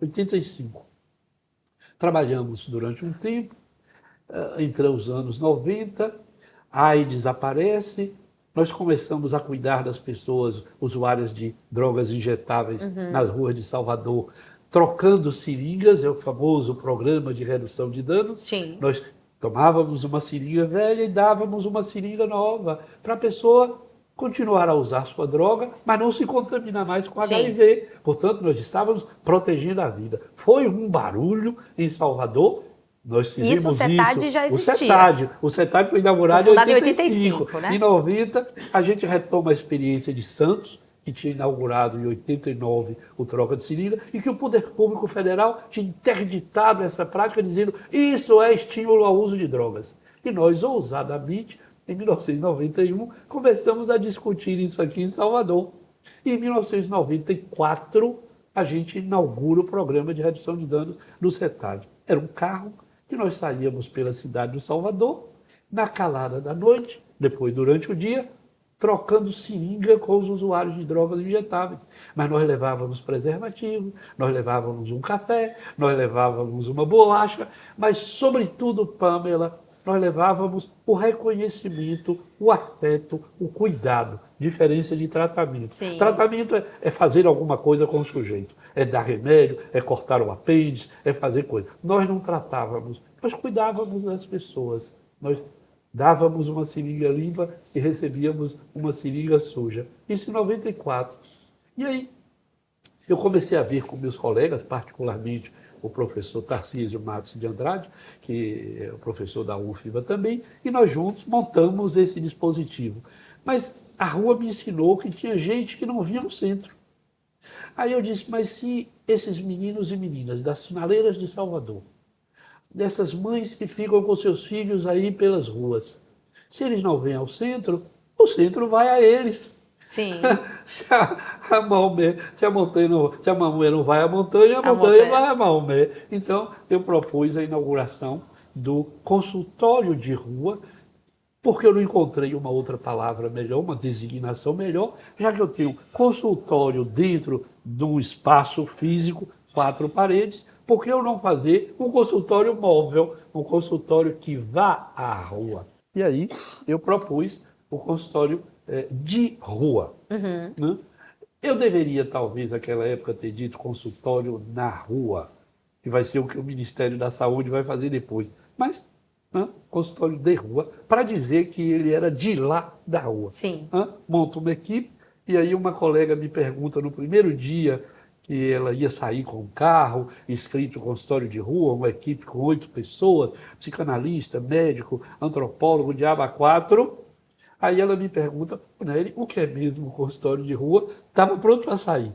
85. Trabalhamos durante um tempo, entre os anos 90, a AIDS aparece, nós começamos a cuidar das pessoas usuárias de drogas injetáveis nas ruas de Salvador, trocando seringas, é o famoso programa de redução de danos. Sim. Nós tomávamos uma seringa velha e dávamos uma seringa nova para a pessoa continuar a usar sua droga, mas não se contaminar mais com HIV. Portanto, nós estávamos protegendo a vida. Foi um barulho em Salvador. Nós fizemos isso, o CETAD já existia. O CETAD foi inaugurado em 85. Né? Em 90, a gente retoma a experiência de Santos, que tinha inaugurado em 89 o troca de seringa, e que o Poder Público Federal tinha interditado essa prática, dizendo isso é estímulo ao uso de drogas. E nós, ousadamente, em 1991, começamos a discutir isso aqui em Salvador. E em 1994, a gente inaugura o programa de redução de danos do CETAD. Era um carro que nós saíamos pela cidade do Salvador, na calada da noite, depois durante o dia, trocando seringa com os usuários de drogas injetáveis. Mas nós levávamos preservativo, nós levávamos um café, nós levávamos uma bolacha, mas, sobretudo, Pamela, nós levávamos o reconhecimento, o afeto, o cuidado, diferença de tratamento. Sim. Tratamento é fazer alguma coisa com o sujeito, é dar remédio, é cortar o apêndice, é fazer coisa. Nós não tratávamos, nós cuidávamos das pessoas. Nós dávamos uma seringa limpa e recebíamos uma seringa suja. Isso em 94. E aí, eu comecei a ver com meus colegas, particularmente o professor Tarcísio Matos de Andrade, que é o professor da UFBA também, e nós juntos montamos esse dispositivo. Mas a rua me ensinou que tinha gente que não via no centro. Aí eu disse, mas se esses meninos e meninas das sinaleiras de Salvador, dessas mães que ficam com seus filhos aí pelas ruas, se eles não vêm ao centro, o centro vai a eles. Sim. se a Maomé não vai à montanha, a montanha vai a Maomé. Então, eu propus a inauguração do consultório de rua, porque eu não encontrei uma outra palavra melhor, uma designação melhor, já que eu tenho consultório dentro de um espaço físico, 4 paredes, por que eu não fazer um consultório móvel, um consultório que vá à rua? E aí eu propus o consultório de rua. Né? Eu deveria, talvez, naquela época, ter dito consultório na rua, que vai ser o que o Ministério da Saúde vai fazer depois. Mas, consultório de rua, para dizer que ele era de lá da rua. Sim. Monto uma equipe, e aí uma colega me pergunta no primeiro dia que ela ia sair com um carro, escrito consultório de rua, uma equipe com 8 pessoas, psicanalista, médico, antropólogo, diabo a 4. Aí ela me pergunta, Nelly, o que é mesmo consultório de rua? Estava pronto para sair.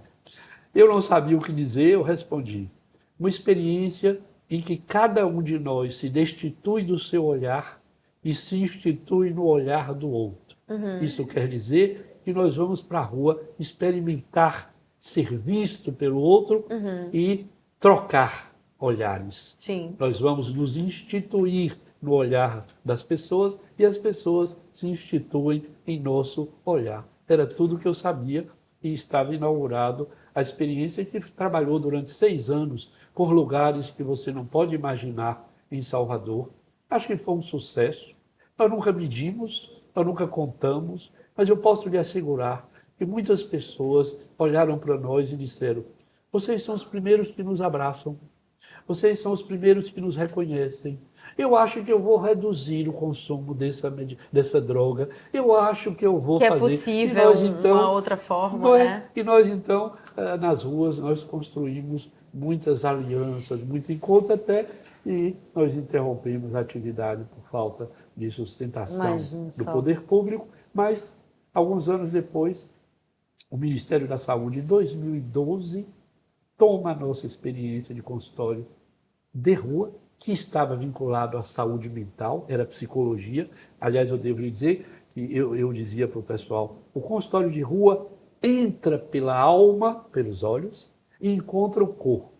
Eu não sabia o que dizer, eu respondi. Uma experiência em que cada um de nós se destitui do seu olhar e se institui no olhar do outro. Isso quer dizer que nós vamos para a rua experimentar ser visto pelo outro e trocar olhares. Sim. Nós vamos nos instituir no olhar das pessoas e as pessoas se instituem em nosso olhar. Era tudo que eu sabia e estava inaugurado a experiência que trabalhou durante 6 anos por lugares que você não pode imaginar em Salvador. Acho que foi um sucesso. Nós nunca medimos, nós nunca contamos, mas eu posso lhe assegurar que muitas pessoas olharam para nós e disseram: vocês são os primeiros que nos abraçam, vocês são os primeiros que nos reconhecem. Eu acho que eu vou reduzir o consumo dessa droga, eu acho que eu vou fazer... Que é possível nós, então, uma outra forma, né? E nós, então, nas ruas, nós construímos muitas alianças, muitos encontros até, e nós interrompemos a atividade por falta de sustentação do poder público, mas, alguns anos depois, o Ministério da Saúde, em 2012, toma a nossa experiência de consultório de rua, que estava vinculado à saúde mental, era psicologia. Aliás, eu devo lhe dizer que eu dizia para o pessoal, o consultório de rua entra pela alma, pelos olhos, e encontra o corpo.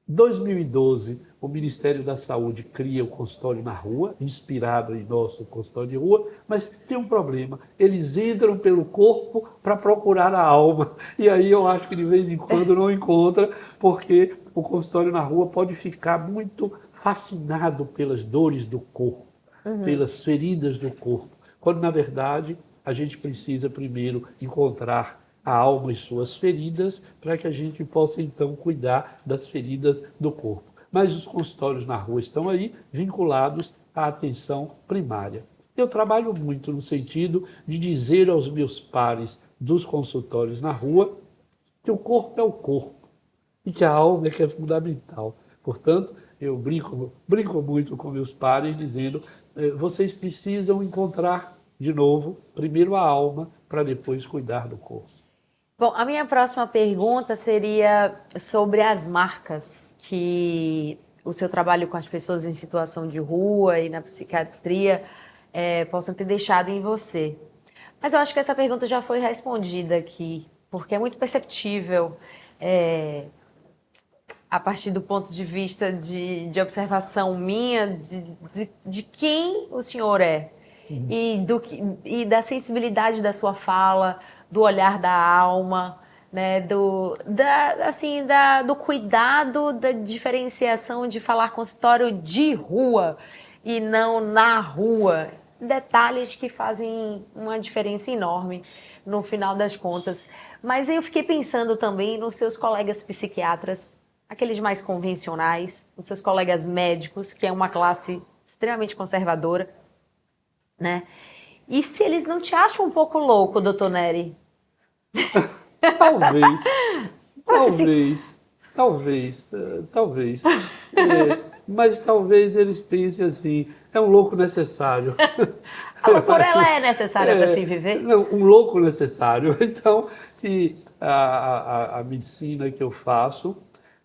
Em 2012, o Ministério da Saúde cria o consultório na rua, inspirado em nosso consultório de rua, mas tem um problema. Eles entram pelo corpo para procurar a alma. E aí eu acho que de vez em quando não encontra, porque o consultório na rua pode ficar muito fascinado pelas dores do corpo, pelas feridas do corpo, quando na verdade a gente precisa primeiro encontrar a alma e suas feridas, para que a gente possa então cuidar das feridas do corpo. Mas os consultórios na rua estão aí vinculados à atenção primária. Eu trabalho muito no sentido de dizer aos meus pares dos consultórios na rua que o corpo é o corpo e que a alma é que é fundamental. Portanto, eu brinco muito com meus pares dizendo, vocês precisam encontrar de novo, primeiro a alma, para depois cuidar do corpo. Bom, a minha próxima pergunta seria sobre as marcas que o seu trabalho com as pessoas em situação de rua e na psiquiatria possam ter deixado em você. Mas eu acho que essa pergunta já foi respondida aqui, porque é muito perceptível a partir do ponto de vista de observação minha de quem o senhor é. E da sensibilidade da sua fala, do olhar da alma, né, do cuidado, da diferenciação de falar consultório de rua e não na rua. Detalhes que fazem uma diferença enorme no final das contas. Mas eu fiquei pensando também nos seus colegas psiquiatras, aqueles mais convencionais, os seus colegas médicos, que é uma classe extremamente conservadora, né? E se eles não te acham um pouco louco, doutor Nery? Talvez. Mas talvez eles pensem assim, é um louco necessário. A loucura ela é necessária para se viver? Não, um louco necessário. Então, a medicina que eu faço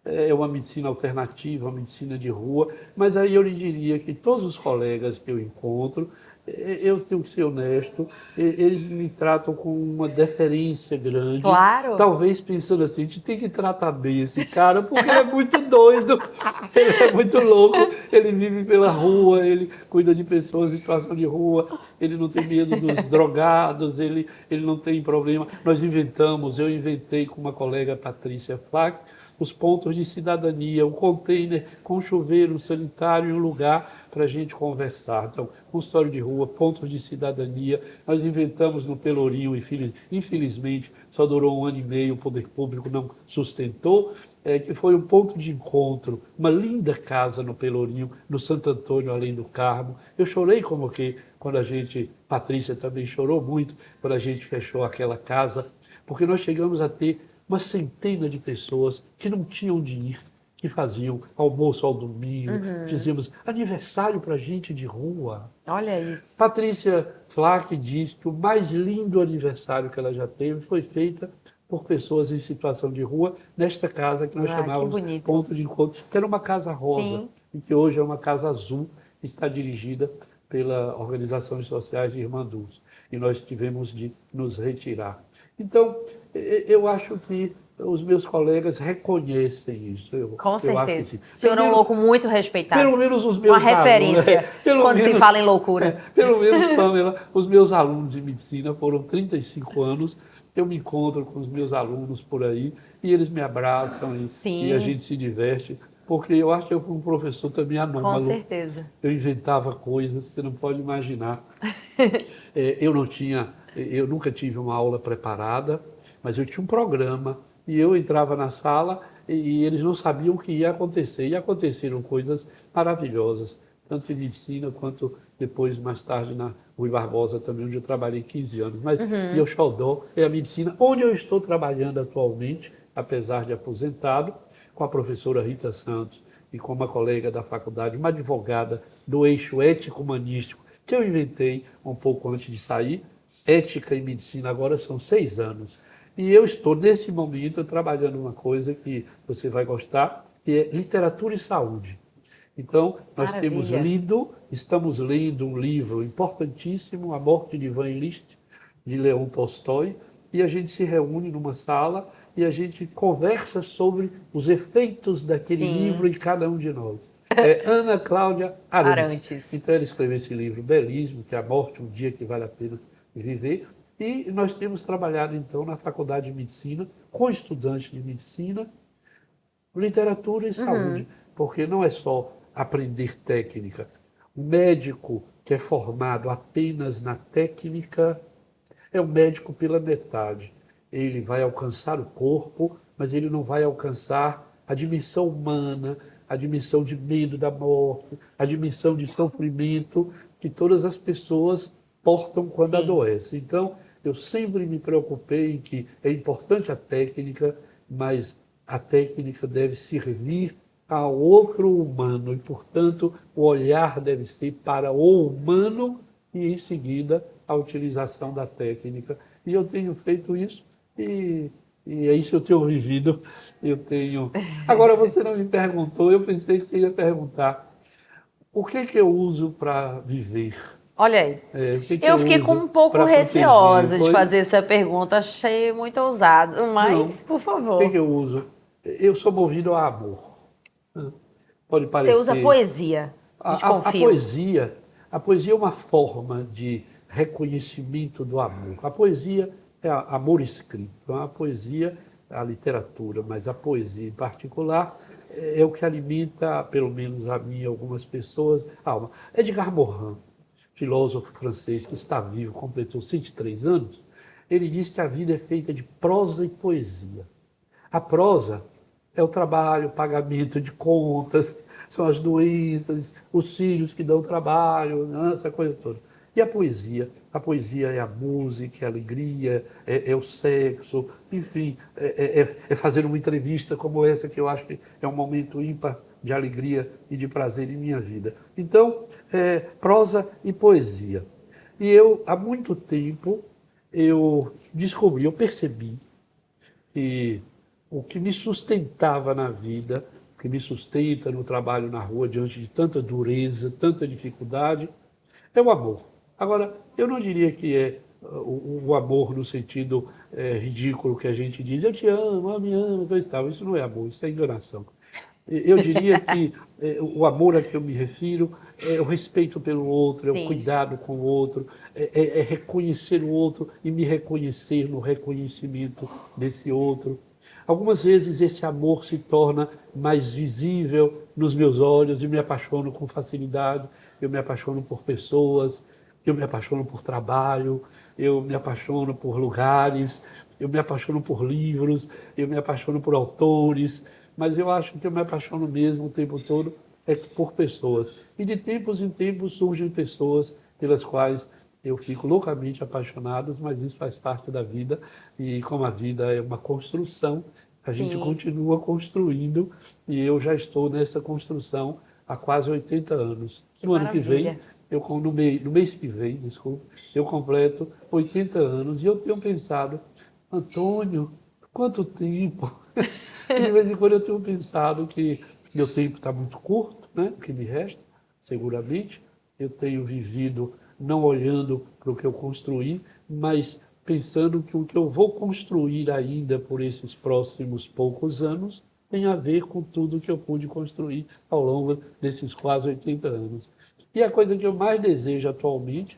é uma medicina alternativa, uma medicina de rua, mas aí eu lhe diria que todos os colegas que eu encontro, eu tenho que ser honesto, eles me tratam com uma deferência grande. Claro. Talvez pensando assim, a gente tem que tratar bem esse cara, porque ele é muito doido, ele é muito louco, ele vive pela rua, ele cuida de pessoas em situação de rua, ele não tem medo dos drogados, ele não tem problema. Eu inventei com uma colega, Patrícia Flack, os pontos de cidadania, um container com chuveiro sanitário e um lugar para a gente conversar. Então, consultório de rua, pontos de cidadania, nós inventamos no Pelourinho, infelizmente, só durou 1 ano e meio, o poder público não sustentou, que foi um ponto de encontro, uma linda casa no Pelourinho, no Santo Antônio, além do Carmo. Eu chorei como que quando Patrícia também chorou muito, quando a gente fechou aquela casa, porque nós chegamos a ter uma centena de pessoas que não tinham onde ir, que faziam almoço ao domingo, dizíamos aniversário para gente de rua. Olha isso. Patrícia Flack diz que o mais lindo aniversário que ela já teve foi feita por pessoas em situação de rua, nesta casa que nós chamávamos Ponto de Encontro, que era uma casa rosa, Sim. e que hoje é uma casa azul, que está dirigida pela Organizações Sociais de Irmanduz. E nós tivemos de nos retirar. Então, eu acho que os meus colegas reconhecem isso. Com certeza. O senhor é um louco muito respeitado. Pelo menos os meus alunos. Uma referência quando se fala em loucura. Pelo menos, Pamela, os meus alunos de medicina foram 35 anos. Eu me encontro com os meus alunos por aí e eles me abraçam e a gente se diverte. Porque eu acho que eu fui um professor também anômalo. Com certeza. Eu inventava coisas, você não pode imaginar. Eu nunca tive uma aula preparada, mas eu tinha um programa e eu entrava na sala e eles não sabiam o que ia acontecer. E aconteceram coisas maravilhosas, tanto em medicina quanto depois, mais tarde, na Rui Barbosa também, onde eu trabalhei 15 anos. Mas meu xodó é a medicina, onde eu estou trabalhando atualmente, apesar de aposentado, com a professora Rita Santos e com uma colega da faculdade, uma advogada do eixo ético-humanístico, que eu inventei um pouco antes de sair. Ética e medicina agora são 6 anos. E eu estou, nesse momento, trabalhando uma coisa que você vai gostar, que é literatura e saúde. Então, nós estamos lendo um livro importantíssimo, A Morte de Ivan Ilitch, de Leon Tolstói, e a gente se reúne numa sala e a gente conversa sobre os efeitos daquele livro em cada um de nós. É Ana Cláudia Arantes. Então ela escreveu esse livro belíssimo, que é A Morte, um Dia que Vale a Pena Viver. E nós temos trabalhado, então, na Faculdade de Medicina, com estudantes de medicina, literatura e saúde. Porque não é só aprender técnica. O médico que é formado apenas na técnica é um médico pela metade. Ele vai alcançar o corpo, mas ele não vai alcançar a dimensão humana, a dimensão de medo da morte, a dimensão de sofrimento que todas as pessoas portam quando adoecem. Então, eu sempre me preocupei em que é importante a técnica, mas a técnica deve servir ao outro humano e, portanto, o olhar deve ser para o humano e, em seguida, a utilização da técnica. E eu tenho feito isso e é isso que eu tenho vivido. Agora, você não me perguntou, eu pensei que você ia perguntar o que eu uso para viver. Olha aí, eu fiquei com um pouco receosa de fazer essa pergunta, achei muito ousado, mas, por favor. O que eu uso? Eu sou movido a amor. Pode parecer... Você usa poesia, desconfio. A poesia é uma forma de reconhecimento do amor. A poesia é amor escrito. A poesia é a literatura, mas a poesia em particular é o que alimenta, pelo menos a mim e algumas pessoas, a alma. Edgar Morin, filósofo francês que está vivo, completou 103 anos, ele diz que a vida é feita de prosa e poesia. A prosa é o trabalho, o pagamento de contas, são as doenças, os filhos que dão trabalho, essa coisa toda. E a poesia? A poesia é a música, é a alegria, é o sexo, enfim, é fazer uma entrevista como essa, que eu acho que é um momento ímpar de alegria e de prazer em minha vida. Então, prosa e poesia. E eu, há muito tempo, eu percebi que o que me sustentava na vida, o que me sustenta no trabalho na rua diante de tanta dureza, tanta dificuldade, é o amor. Agora, eu não diria que é o amor no sentido ridículo que a gente diz, eu te amo, me amo, coisa e tal. Isso não é amor, isso é enganação. Eu diria que o amor a que eu me refiro é o respeito pelo outro, é o cuidado com o outro, é reconhecer o outro e me reconhecer no reconhecimento desse outro. Algumas vezes esse amor se torna mais visível nos meus olhos e me apaixono com facilidade, eu me apaixono por pessoas, eu me apaixono por trabalho, eu me apaixono por lugares, eu me apaixono por livros, eu me apaixono por autores, mas eu acho que eu me apaixono mesmo o tempo todo por pessoas. E de tempos em tempos surgem pessoas pelas quais eu fico loucamente apaixonado, mas isso faz parte da vida. E como a vida é uma construção, a gente continua construindo e eu já estou nessa construção há quase 80 anos. No ano que vem, no mês que vem, desculpa, eu completo 80 anos e eu tenho pensado, Antônio, quanto tempo? De vez em quando eu tenho pensado que meu tempo está muito curto, né? O que me resta, seguramente. Eu tenho vivido não olhando para o que eu construí, mas pensando que o que eu vou construir ainda por esses próximos poucos anos tem a ver com tudo que eu pude construir ao longo desses quase 80 anos. E a coisa que eu mais desejo atualmente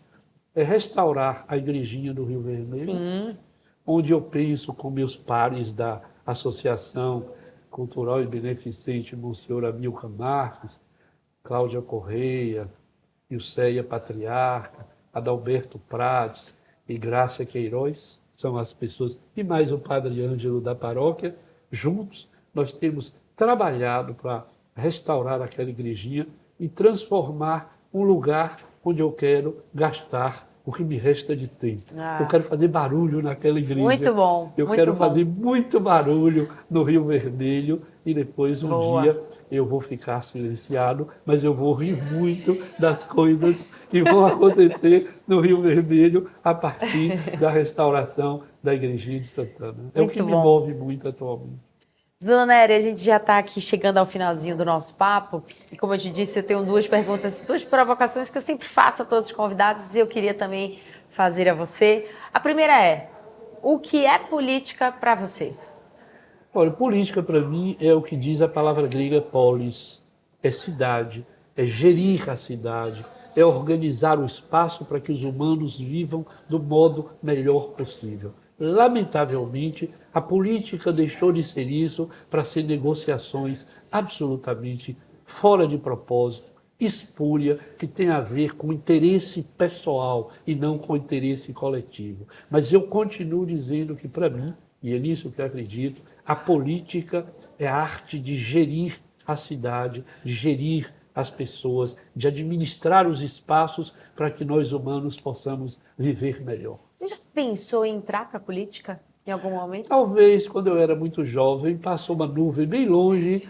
é restaurar a igrejinha do Rio Vermelho, onde eu penso com meus pares da Associação Cultural e Beneficente Monsenhor Amilcar Marques, Cláudia Correia, Ilceia Patriarca, Adalberto Prates e Grácia Queiroz, são as pessoas, e mais o Padre Ângelo da paróquia. Juntos nós temos trabalhado para restaurar aquela igrejinha e transformar um lugar onde eu quero gastar o que me resta de tempo. Eu quero fazer barulho naquela igreja. Muito bom. Eu quero fazer muito barulho no Rio Vermelho e depois um dia eu vou ficar silenciado, mas eu vou rir muito das coisas que vão acontecer no Rio Vermelho a partir da restauração da Igrejinha de Santana. É o que me move muito atualmente. Dona Nery, a gente já está aqui chegando ao finalzinho do nosso papo. E como eu te disse, eu tenho duas perguntas, duas provocações que eu sempre faço a todos os convidados e eu queria também fazer a você. A primeira é, o que é política para você? Olha, política para mim é o que diz a palavra grega polis, é cidade, é gerir a cidade, é organizar o espaço para que os humanos vivam do modo melhor possível. Lamentavelmente, a política deixou de ser isso para ser negociações absolutamente fora de propósito, espúria, que tem a ver com interesse pessoal e não com interesse coletivo. Mas eu continuo dizendo que, para mim, e é nisso que eu acredito, a política é a arte de gerir a cidade, de gerir as pessoas, de administrar os espaços para que nós humanos possamos viver melhor. Você já pensou em entrar para a política em algum momento? Talvez, quando eu era muito jovem, passou uma nuvem bem longe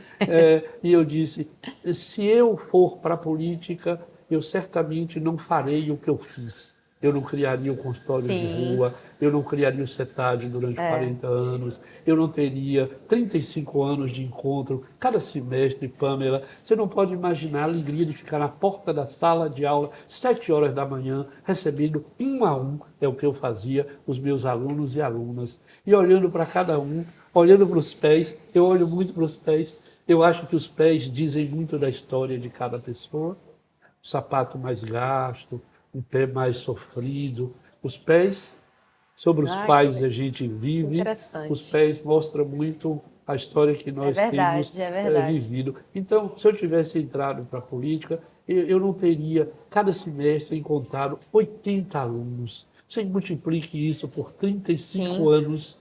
e eu disse, se eu for para a política, eu certamente não farei o que eu fiz. Eu não criaria o consultório de rua, eu não criaria o CETAD durante 40 anos, eu não teria 35 anos de encontro cada semestre, Pamela. Você não pode imaginar a alegria de ficar na porta da sala de aula, 7 horas da manhã, recebendo um a um, é o que eu fazia, os meus alunos e alunas. E olhando para cada um, olhando para os pés, eu olho muito para os pés, eu acho que os pés dizem muito da história de cada pessoa. O sapato mais gasto, o pé mais sofrido. Os pés, sobre os quais a gente vive, os pés mostram muito a história que nós temos vivido. Então, se eu tivesse entrado para a política, eu não teria, cada semestre, encontrado 80 alunos. Você multiplique isso por 35 anos,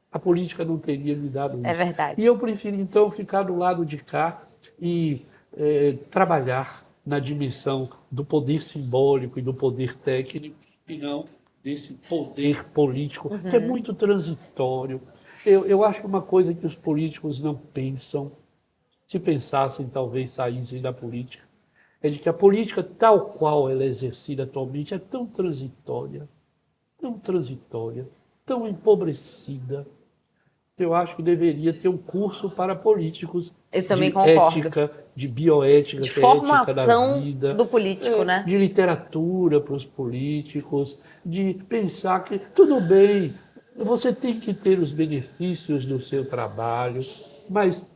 a política não teria me dado isso. É verdade. E eu prefiro, então, ficar do lado de cá e trabalhar na dimensão do poder simbólico e do poder técnico, e não desse poder político, que é muito transitório. Eu acho que uma coisa que os políticos não pensam, se pensassem, talvez saíssem da política, é de que a política, tal qual ela é exercida atualmente, é tão transitória, tão empobrecida. Eu acho que deveria ter um curso para políticos ética, de bioética, de formação da vida, do político, né? De literatura para os políticos, de pensar que tudo bem, você tem que ter os benefícios do seu trabalho, mas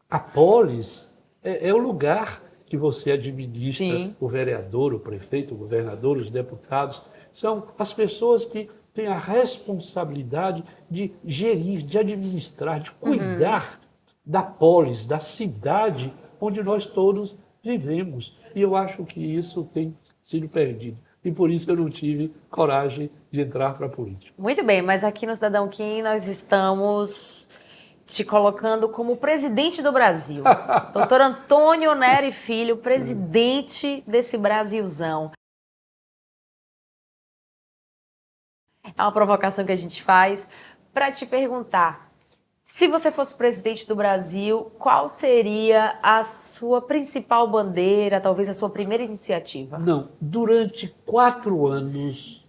a polis é o lugar que você administra, o vereador, o prefeito, o governador, os deputados, são as pessoas que tem a responsabilidade de gerir, de administrar, de cuidar da polis, da cidade onde nós todos vivemos. E eu acho que isso tem sido perdido. E por isso eu não tive coragem de entrar para a política. Muito bem, mas aqui no Cidadão Kim nós estamos te colocando como presidente do Brasil. Doutor Antônio Neri Filho, presidente desse Brasilzão. É uma provocação que a gente faz para te perguntar, se você fosse presidente do Brasil, qual seria a sua principal bandeira, talvez a sua primeira iniciativa? Não, durante 4 anos,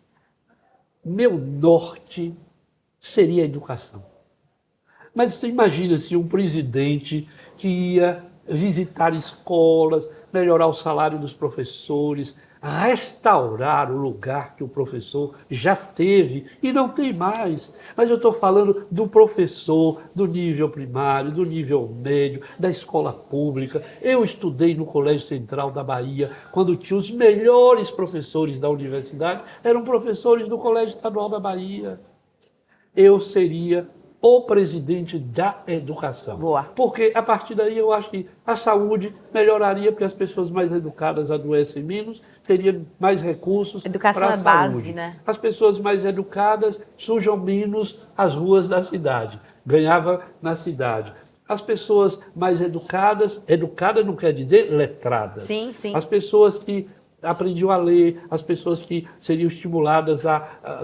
meu norte seria a educação. Mas você imagina se um presidente que ia visitar escolas, melhorar o salário dos professores, restaurar o lugar que o professor já teve e não tem mais. Mas eu estou falando do professor do nível primário, do nível médio, da escola pública. Eu estudei no Colégio Central da Bahia, quando tinha os melhores professores da universidade, eram professores do Colégio Estadual da Bahia. Eu seria o presidente da educação. Boa. Porque a partir daí eu acho que a saúde melhoraria, porque as pessoas mais educadas adoecem menos, teriam mais recursos para a saúde. Educação é base, né? As pessoas mais educadas sujam menos as ruas da cidade, ganhava na cidade. As pessoas mais educadas, educada não quer dizer letradas. Sim, sim. As pessoas que aprendiam a ler, as pessoas que seriam estimuladas a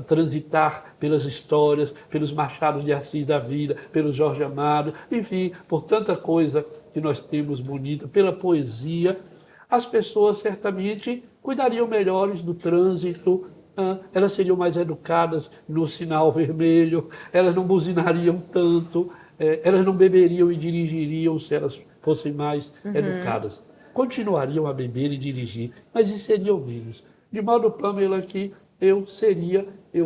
transitar pelas histórias, pelos Machados de Assis da vida, pelo Jorge Amado, enfim, por tanta coisa que nós temos bonita, pela poesia, as pessoas certamente cuidariam melhores do trânsito, elas seriam mais educadas no sinal vermelho, elas não buzinariam tanto, elas não beberiam e dirigiriam se elas fossem mais educadas. Continuariam a beber e dirigir, mas isso seria o menos. De modo, Pamela, que eu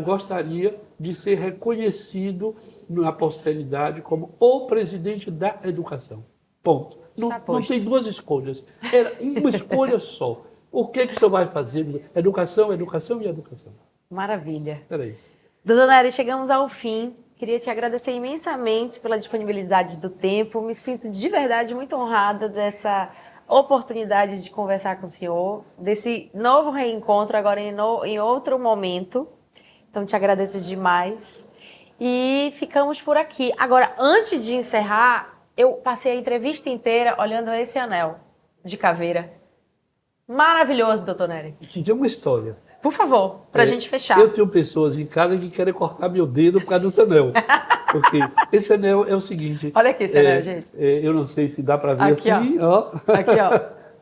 gostaria de ser reconhecido na posteridade como o presidente da educação. Ponto. Não tem duas escolhas. Era uma escolha só. O que o senhor vai fazer? Educação, educação e educação. Maravilha. Era isso. Dona Nery, chegamos ao fim. Queria te agradecer imensamente pela disponibilidade do tempo. Me sinto de verdade muito honrada dessa oportunidade de conversar com o senhor, desse novo reencontro agora em outro momento. Então, te agradeço demais. E ficamos por aqui. Agora, antes de encerrar, eu passei a entrevista inteira olhando esse anel de caveira. Maravilhoso, doutor Nery. Te dizer uma história. Por favor, para a gente fechar. Eu tenho pessoas em casa que querem cortar meu dedo por causa desse anel. Porque esse anel é o seguinte... Olha aqui esse anel, gente. Eu não sei se dá para ver aqui, assim. Ó. Aqui,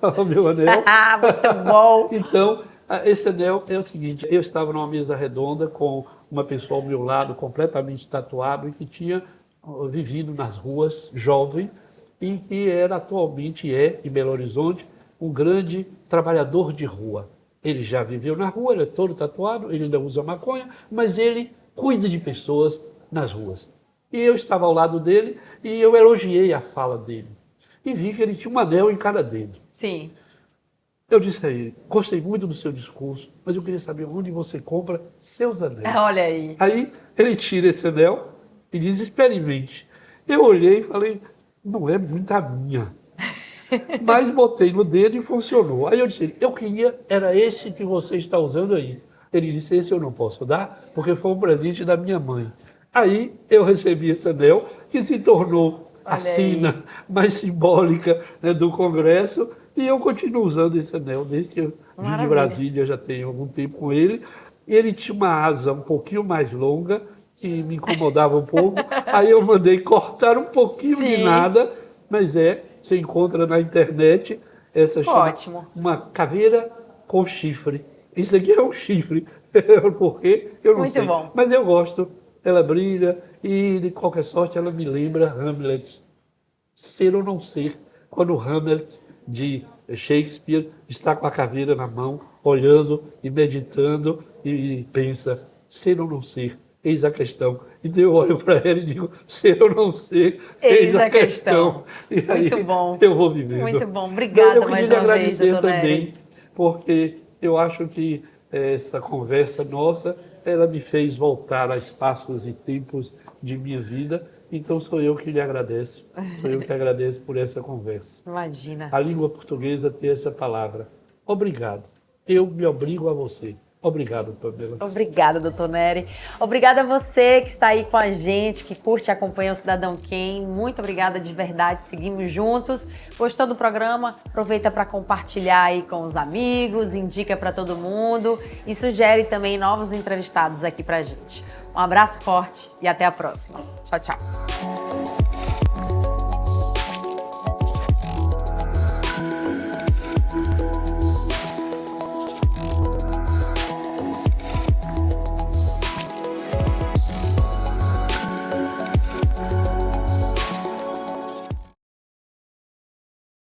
ó. O meu anel. Muito bom. Então, esse anel é o seguinte. Eu estava numa mesa redonda com uma pessoa ao meu lado, completamente tatuado, e que tinha vivido nas ruas, jovem, e que era atualmente, em Belo Horizonte, um grande trabalhador de rua. Ele já viveu na rua, ele é todo tatuado, ele ainda usa maconha, mas ele cuida de pessoas nas ruas. E eu estava ao lado dele e eu elogiei a fala dele. E vi que ele tinha um anel em cada dedo. Sim. Eu disse a ele, gostei muito do seu discurso, mas eu queria saber onde você compra seus anéis. Olha aí. Aí ele tira esse anel e diz, experimente. Eu olhei e falei, não é muito a minha. Mas botei no dedo e funcionou. Aí eu disse, eu queria, era esse que você está usando aí. Ele disse, esse eu não posso dar, porque foi um presente da minha mãe. Aí eu recebi esse anel, que se tornou a sina mais simbólica, né, do Congresso, e eu continuo usando esse anel, desde que eu vim de Brasília, já tenho algum tempo com ele. Ele tinha uma asa um pouquinho mais longa, que me incomodava um pouco. Aí eu mandei cortar um pouquinho de nada, mas você encontra na internet essa Ótimo. Uma caveira com chifre. Isso aqui é um chifre. Por quê? Eu não sei. Muito bom. Mas eu gosto. Ela brilha e, de qualquer sorte, ela me lembra Hamlet. Ser ou não ser. Quando Hamlet, de Shakespeare, está com a caveira na mão, olhando e meditando e pensa, ser ou não ser. Eis a questão. Então eu olho para ela e digo, ser ou não ser, eis a questão. E aí, muito bom. Eu vou vivendo. Muito bom. Obrigada mais uma vez, doutor Nery. Também, porque eu acho que essa conversa nossa, ela me fez voltar a espaços e tempos de minha vida. Então sou eu que lhe agradeço. Sou eu que agradeço por essa conversa. Imagina. A língua portuguesa tem essa palavra. Obrigado. Eu me obrigo a você. Obrigado, Pamela. Obrigada, doutor Nery. Obrigada a você que está aí com a gente, que curte e acompanha o Cidadão Quem. Muito obrigada de verdade. Seguimos juntos. Gostou do programa? Aproveita para compartilhar aí com os amigos, indica para todo mundo e sugere também novos entrevistados aqui para a gente. Um abraço forte e até a próxima. Tchau, tchau.